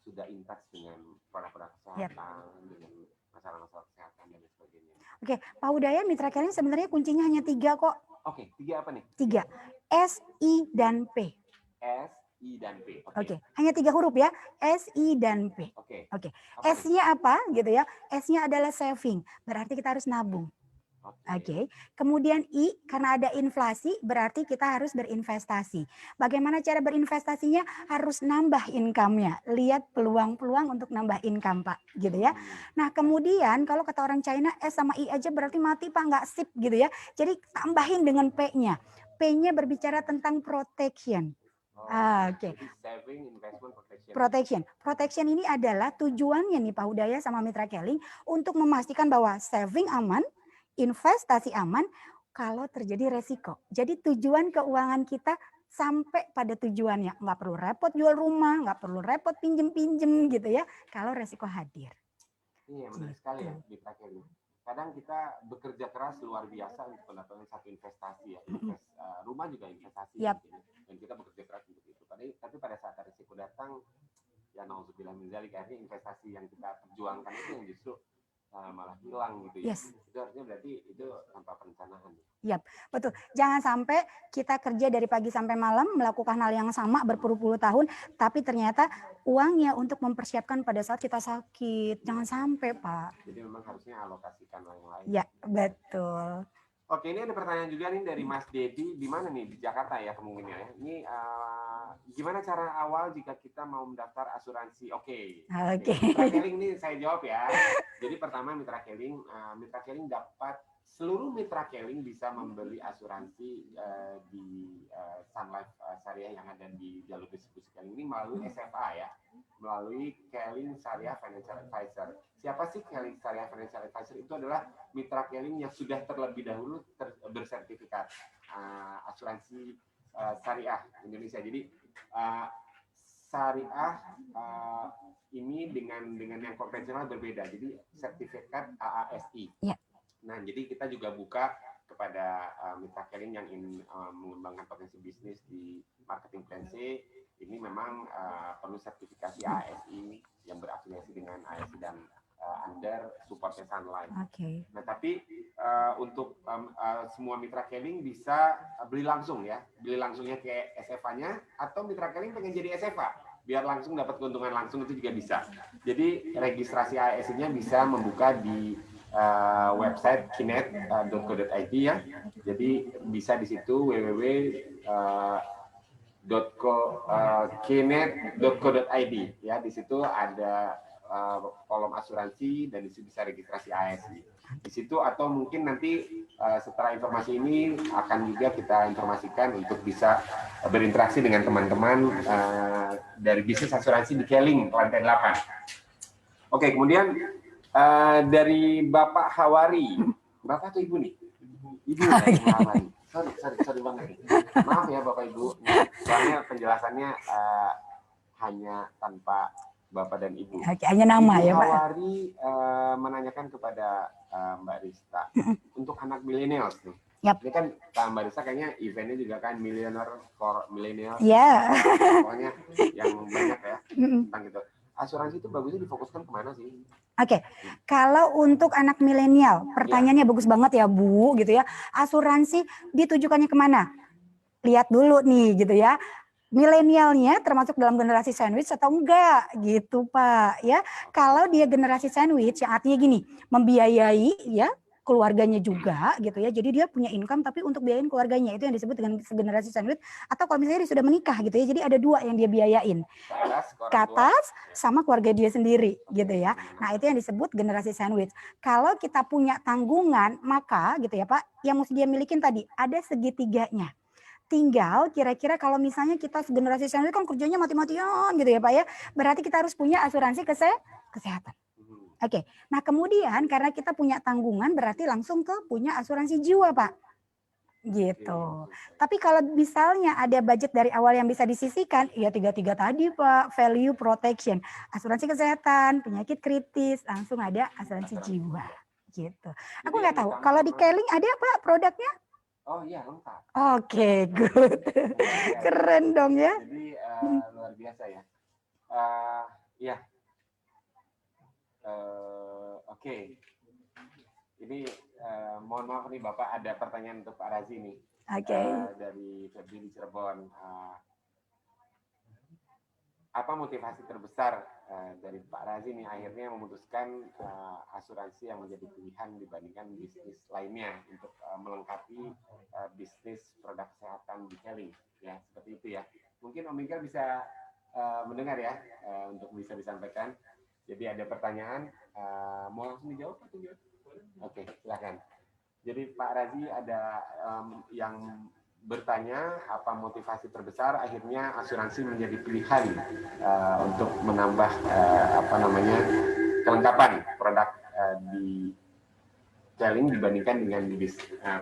sudah intas dengan produk-produk kesehatan, dengan masalah-masalah kesehatan dan sebagainya. Oke, Pak Hudaya, mitra Keling sebenarnya kuncinya hanya 3 kok. Oke, 3 apa nih? 3. S, I, dan P. S, I, dan P. Oke, hanya 3 huruf ya. S, I, dan P. Oke. S-nya apa gitu ya? S-nya adalah saving. Berarti kita harus nabung. Oke. Kemudian I, karena ada inflasi, berarti kita harus berinvestasi. Bagaimana cara berinvestasinya? Harus nambah income-nya. Lihat peluang-peluang untuk nambah income, Pak. Gitu ya. Nah, kemudian kalau kata orang China, S sama I aja berarti mati, Pak. Nggak sip gitu ya. Jadi tambahin dengan P-nya. P-nya berbicara tentang protection. Oke. Protection ini adalah tujuannya nih Pak Hudaya sama mitra Keling untuk memastikan bahwa saving aman, investasi aman kalau terjadi resiko. Jadi tujuan keuangan kita sampai pada tujuannya. Nggak perlu repot jual rumah, nggak perlu repot pinjem-pinjem gitu ya. Kalau resiko hadir. Iya benar sekali ya mitra Keling. Kadang kita bekerja keras luar biasa untuk mendapatkan satu investasi ya. Rumah juga investasi. Dan kita bekerja keras untuk itu. Tapi pada saat resiko datang, ya nauzubillah min dzalik, akhirnya investasi yang kita perjuangkan itu yang justru malah hilang gitu ya. Itu artinya berarti itu tanpa perencanaan. Yap, betul. Jangan sampai kita kerja dari pagi sampai malam melakukan hal yang sama berpuluh-puluh tahun, tapi ternyata uangnya untuk mempersiapkan pada saat kita sakit. Jangan sampai, Pak. Jadi memang harusnya alokasikan yang lain. Ya, betul. Oke, ini ada pertanyaan juga nih dari Mas Dedi, di mana nih? Di Jakarta ya kemungkinan ya. Ini gimana cara awal jika kita mau mendaftar asuransi? Oke. Mitra Keling ini saya jawab ya. Jadi pertama Mitra Keling dapat seluruh Mitra Keling bisa membeli asuransi di Sun Life Syariah yang ada di jalur distribusi Keling ini melalui SFA ya, melalui Keling Syariah Financial Advisor. Siapa sih Keling Syariah Financial Advisor? Itu adalah Mitra Keling yang sudah terlebih dahulu bersertifikat asuransi syariah Indonesia. Jadi syariah ini dengan yang konvensional berbeda. Jadi sertifikat AASI. Yeah. Nah, jadi kita juga buka kepada Mitra Keling yang ingin mengembangkan potensi bisnis di marketing plan C. Ini memang perlu sertifikasi AASI yang berafiliasi dengan AASI dan under supportnya Sun Life. Okay. Nah, tapi untuk semua Mitra Keling bisa beli langsung ya, beli langsungnya ke SFA-nya, atau Mitra Keling pengen jadi SFA, biar langsung dapat keuntungan langsung itu juga bisa. Jadi registrasi ASI-nya bisa membuka di website kinet.co.id ya. Jadi bisa di situ www.kinet.co.id ya. Di situ ada kolom asuransi dan di situ bisa registrasi ASI. Di situ atau mungkin nanti setelah informasi ini akan juga kita informasikan untuk bisa berinteraksi dengan teman-teman dari bisnis asuransi di Keling lantai 8. Oke, kemudian dari Bapak Hawari. Bapak atau Ibu nih? Ibu Hawari. Sorry banget nih. Maaf ya Bapak Ibu. Soalnya penjelasannya hanya tanpa Bapak dan Ibu. Oke, hanya nama Ibu ya Pak. Hawari menanyakan kepada Mbak Rista untuk anak millennials nih. Yep. Ini kan Mbak Rista kayaknya eventnya juga kan Millionaire for Millennials. Iya. Yeah. Pokoknya yang banyak ya tentang gitu. Asuransi itu bagusnya difokuskan kemana sih? Oke, kalau untuk anak milenial, pertanyaannya bagus banget ya Bu, gitu ya. Asuransi ditujukannya kemana? Lihat dulu nih, gitu ya. Milenialnya termasuk dalam generasi sandwich atau enggak gitu Pak ya. Kalau dia generasi sandwich yang artinya gini, membiayai ya keluarganya juga gitu ya. Jadi dia punya income tapi untuk biayain keluarganya, itu yang disebut dengan generasi sandwich. Atau kalau misalnya dia sudah menikah gitu ya. Jadi ada dua yang dia biayain. Ke atas sama keluarga dia sendiri gitu ya. Nah, itu yang disebut generasi sandwich. Kalau kita punya tanggungan, maka gitu ya Pak, yang mesti dia milikin tadi ada segitiganya. Tinggal kira-kira kalau misalnya kita generasi sandwich kan kerjanya mati-matian gitu ya Pak ya. Berarti kita harus punya asuransi kesehatan. Oke. Nah, kemudian karena kita punya tanggungan berarti langsung ke punya asuransi jiwa Pak. Gitu. Tapi kalau misalnya ada budget dari awal yang bisa disisihkan, ya 3 tadi Pak, value protection, asuransi kesehatan, penyakit kritis, langsung ada asuransi jiwa. Gitu. Aku nggak tahu. Kalau di Keling ada Pak produknya? Oh iya, lengkap. Oke, good. Keren dong ya. Jadi luar biasa ya. Ya. Oke. Ini mohon maaf nih Bapak, ada pertanyaan untuk Pak Razi nih. Oke. Dari Febri di Cirebon. Apa motivasi terbesar dari Pak Razi nih akhirnya memutuskan asuransi yang menjadi pilihan dibandingkan bisnis lainnya untuk melengkapi bisnis produk kesehatan di Keling ya, seperti itu ya. Mungkin Om Mingkel bisa mendengar ya untuk bisa disampaikan. Jadi ada pertanyaan, mau langsung dijawab atau gimana? Oke, silakan. Jadi Pak Razi ada yang bertanya apa motivasi terbesar akhirnya asuransi menjadi pilihan untuk menambah kelengkapan produk di Keling dibandingkan dengan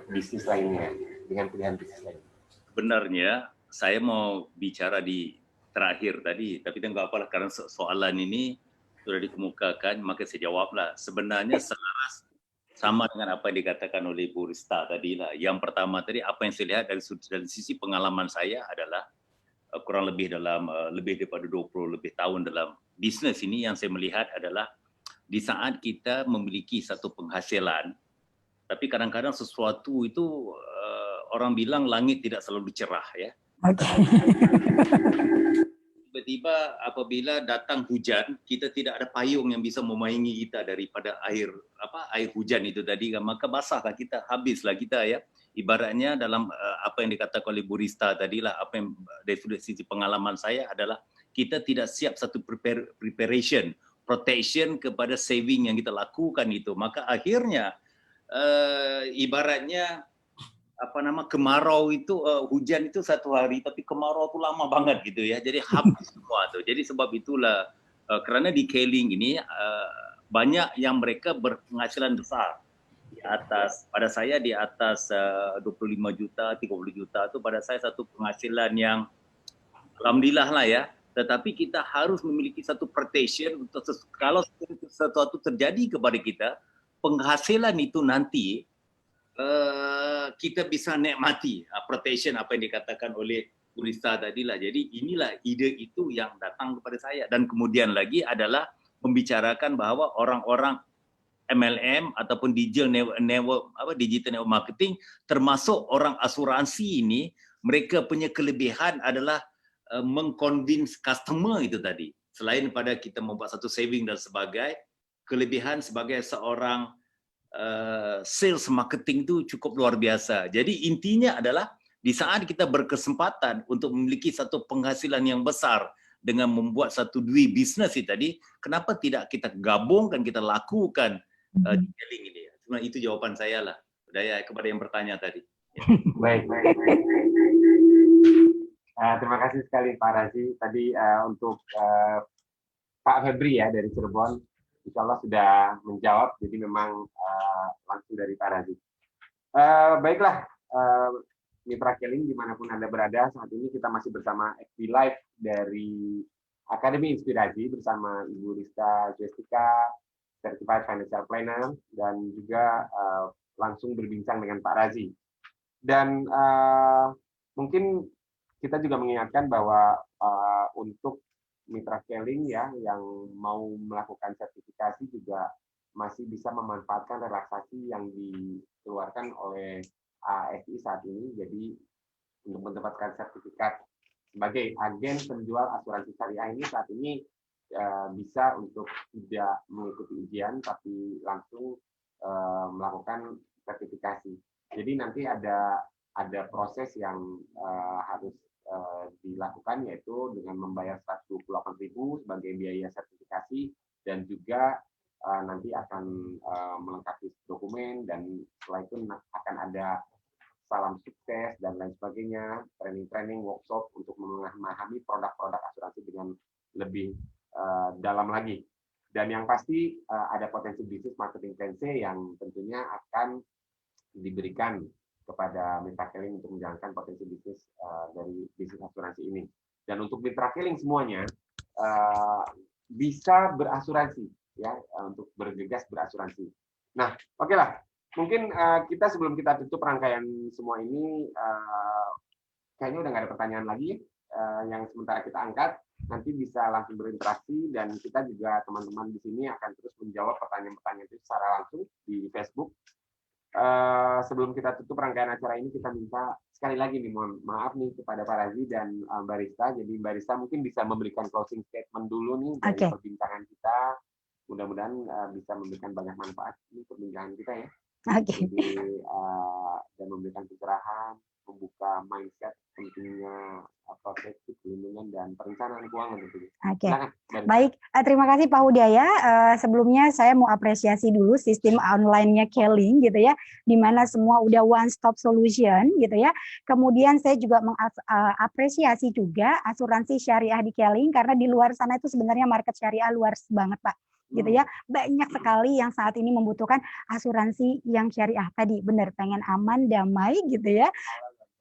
bisnis lainnya, dengan pilihan bisnis lain. Sebenarnya saya mau bicara di terakhir tadi, tapi nggak apalah karena soalan ini sudah dikemukakan, maka saya jawablah. Sebenarnya selaras sama dengan apa yang dikatakan oleh Bu Rista tadi lah. Yang pertama tadi, apa yang saya lihat dari sisi pengalaman saya adalah kurang lebih dalam lebih daripada 20 lebih tahun dalam bisnis ini, yang saya melihat adalah di saat kita memiliki satu penghasilan, tapi kadang-kadang sesuatu itu orang bilang langit tidak selalu cerah ya. Okay. tiba-tiba apabila datang hujan, kita tidak ada payung yang bisa memaingi kita daripada air hujan itu tadi, maka basahlah kita, habislah kita ya. Ibaratnya dalam apa yang dikatakan oleh Bu Rista tadi lah, apa yang dari sisi pengalaman saya adalah kita tidak siap satu preparation, protection kepada saving yang kita lakukan itu. Maka akhirnya ibaratnya kemarau itu hujan itu 1 hari, tapi kemarau itu lama banget gitu ya. Jadi habis semua tuh. Jadi sebab itulah kerana di Keling ini banyak yang mereka berpenghasilan besar di atas, pada saya di atas 25 juta, 30 juta itu pada saya satu penghasilan yang alhamdulillah lah ya. Tetapi kita harus memiliki satu protection untuk kalau sesuatu terjadi kepada kita, penghasilan itu nanti kita bisa nikmati protection apa yang dikatakan oleh Ulisa tadi lah. Jadi inilah ide itu yang datang kepada saya. Dan kemudian lagi adalah membicarakan bahwa orang-orang MLM ataupun digital network marketing, termasuk orang asuransi ini, mereka punya kelebihan adalah mengconvince customer itu tadi. Selain pada kita membuat satu saving dan sebagainya, kelebihan sebagai seorang sales marketing itu cukup luar biasa. Jadi intinya adalah di saat kita berkesempatan untuk memiliki satu penghasilan yang besar dengan membuat satu dui bisnes itu tadi, kenapa tidak kita gabungkan, kita lakukan detailing ini? Cuma itu jawaban saya lah. Daya kepada yang bertanya tadi. Ya. Baik. Terima kasih sekali Pak Razi. Tadi untuk Pak Febri ya dari Cirebon, insya Allah sudah menjawab, jadi memang langsung dari Pak Razi. Baiklah, Mitra Keling dimanapun Anda berada, saat ini kita masih bersama FB Live dari Akademi Inspirasi bersama Ibu Rista Jessica, Certified Financial Planner, dan juga langsung berbincang dengan Pak Razi. Dan mungkin kita juga mengingatkan bahwa untuk Mitra Keling ya yang mau melakukan sertifikasi juga masih bisa memanfaatkan relaksasi yang dikeluarkan oleh ASI saat ini. Jadi untuk mendapatkan sertifikat sebagai agen penjual asuransi syariah ini saat ini bisa untuk tidak mengikuti ujian tapi langsung melakukan sertifikasi. Jadi nanti ada proses yang harus dilakukan, yaitu dengan membayar 128.000 sebagai biaya sertifikasi dan juga nanti akan melengkapi dokumen, dan setelah itu akan ada salam sukses dan lain sebagainya, training workshop untuk memahami produk-produk asuransi dengan lebih dalam lagi. Dan yang pasti ada potensi bisnis marketing plan C yang tentunya akan diberikan kepada Mitra Keling untuk menjalankan potensi bisnis dari bisnis asuransi ini. Dan untuk Mitra Keling semuanya bisa berasuransi ya, untuk bergegas berasuransi. Nah, oke lah. Mungkin kita sebelum kita tutup rangkaian semua ini, kayaknya udah nggak ada pertanyaan lagi yang sementara kita angkat. Nanti bisa langsung berinteraksi, dan kita juga teman-teman di sini akan terus menjawab pertanyaan-pertanyaan itu secara langsung di Facebook. Sebelum kita tutup rangkaian acara ini, kita minta sekali lagi nih, mohon maaf nih kepada Pak Razi dan Mbak Rista. Jadi Mbak Rista mungkin bisa memberikan closing statement dulu nih dari perbincangan kita. Mudah-mudahan bisa memberikan banyak manfaat ini perbincangan kita ya. Jadi dan memberikan pencerahan, membuka mindset pentingnya proteksi, pelindungan, dan perencanaan keuangan tentunya. Baik, terima kasih Pak Hudaya. Sebelumnya saya mau apresiasi dulu sistem online-nya Keling gitu ya, di mana semua udah one stop solution gitu ya. Kemudian saya juga mengapresiasi juga asuransi syariah di Keling, karena di luar sana itu sebenarnya market syariah luas banget Pak. Gitu ya, banyak sekali yang saat ini membutuhkan asuransi yang syariah tadi, benar, pengen aman, damai gitu ya,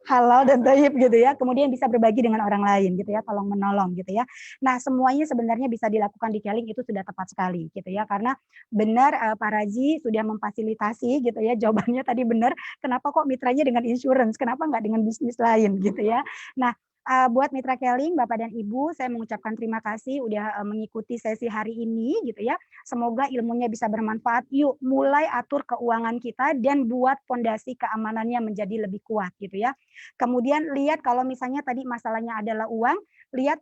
halal dan thayyib gitu ya, kemudian bisa berbagi dengan orang lain gitu ya, tolong menolong gitu ya. Nah, semuanya sebenarnya bisa dilakukan di Keling, itu sudah tepat sekali gitu ya, karena benar Pak Razi sudah memfasilitasi gitu ya, jawabannya tadi benar, kenapa kok mitranya dengan insurance, kenapa nggak dengan bisnis lain gitu ya. Nah, Buat Mitra Keling, Bapak dan Ibu, saya mengucapkan terima kasih udah mengikuti sesi hari ini gitu ya. Semoga ilmunya bisa bermanfaat. Yuk mulai atur keuangan kita dan buat fondasi keamanannya menjadi lebih kuat gitu ya. Kemudian lihat kalau misalnya tadi masalahnya adalah uang, lihat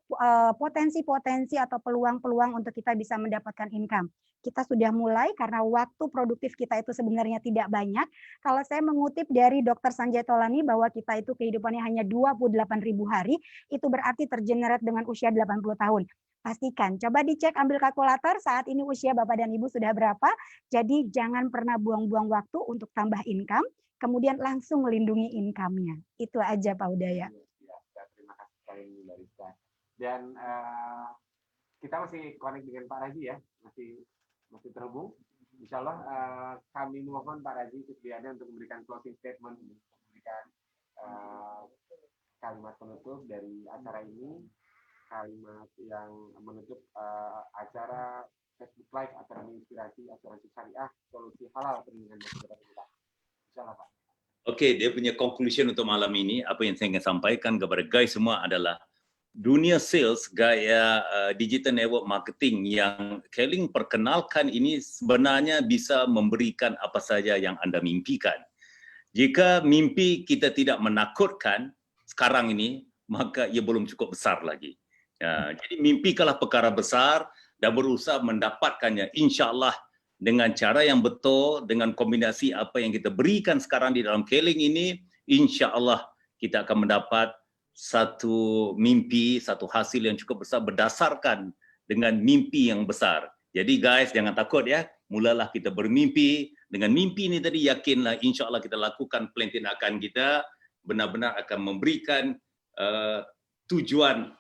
potensi-potensi atau peluang-peluang untuk kita bisa mendapatkan income. Kita sudah mulai karena waktu produktif kita itu sebenarnya tidak banyak. Kalau saya mengutip dari Dr. Sanjay Tolani bahwa kita itu kehidupannya hanya 28.000 hari, itu berarti tergenerate dengan usia 80 tahun. Pastikan, coba dicek ambil kalkulator saat ini usia Bapak dan Ibu sudah berapa. Jadi jangan pernah buang-buang waktu untuk tambah income, kemudian langsung melindungi income-nya. Itu aja Pak Udaya. Ya, terima kasih sekali Mbak Rizka. Dan kita masih connect dengan Pak Raji ya, masih terhubung. Insya Allah kami mohon Pak Raji Supriyadi untuk memberikan closing statement, memberikan kalimat penutup dari acara ini, kalimat yang menutup acara Facebook Live Akademi Inspirasi Asuransi Syariah Solusi Halal Perlindungan Masa Depan kita. Insya Allah Pak. Oke, dia punya conclusion untuk malam ini, apa yang saya ingin sampaikan kepada guys semua adalah dunia sales, gaya digital network marketing yang Keling perkenalkan ini sebenarnya bisa memberikan apa saja yang Anda mimpikan. Jika mimpi kita tidak menakutkan sekarang ini, maka ia belum cukup besar lagi. Ya, jadi mimpikanlah perkara besar dan berusaha mendapatkannya, insya Allah dengan cara yang betul, dengan kombinasi apa yang kita berikan sekarang di dalam Keling ini, insya Allah kita akan mendapat satu mimpi, satu hasil yang cukup besar berdasarkan dengan mimpi yang besar. Jadi guys, jangan takut ya, mulalah kita bermimpi. Dengan mimpi ini tadi, yakinlah insya Allah kita lakukan plan tindakan kita, benar-benar akan memberikan tujuan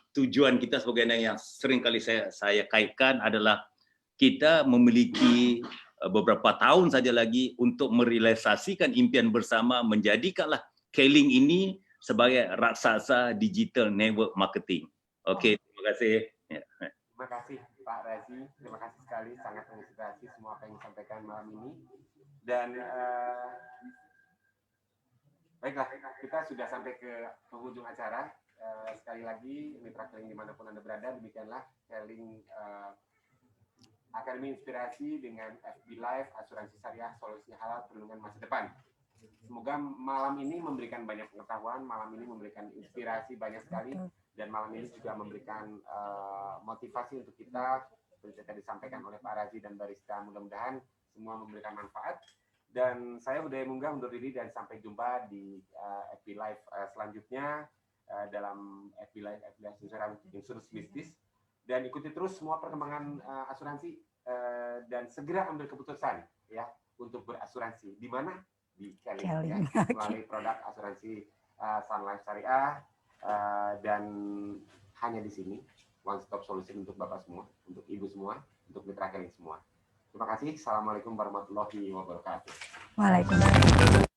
kita sebagai yang sering kali saya kaitkan adalah kita memiliki beberapa tahun saja lagi untuk merealisasikan impian bersama, menjadikanlah Keling ini sebagai raksasa digital network marketing. Oke, terima kasih. Terima kasih Pak Razi, terima kasih sekali, sangat menginspirasi semua apa yang disampaikan malam ini. Dan baiklah, kita sudah sampai ke penghujung acara. Sekali lagi, mitra Keling dimanapun Anda berada, demikianlah Keling Akademi Inspirasi dengan FB Live Asuransi Syariah Solusi Halal Perlindungan Masa Depan. Semoga malam ini memberikan banyak pengetahuan, malam ini memberikan inspirasi banyak sekali, dan malam ini juga memberikan motivasi untuk kita, seperti yang tadi disampaikan oleh Pak Razi dan Barista. Mudah-mudahan semua memberikan manfaat. Dan saya Udaya Munggah undur diri dan sampai jumpa di FB Live selanjutnya dalam FB Live Insurance Business. Dan ikuti terus semua perkembangan asuransi dan segera ambil keputusan ya untuk berasuransi. Di mana? Di Keling ya, melalui produk asuransi Sun Life Syariah, dan hanya di sini one stop solution untuk Bapak semua, untuk Ibu semua, untuk mitra Keling semua. Terima kasih. Assalamualaikum warahmatullahi wabarakatuh. Waalaikumsalam.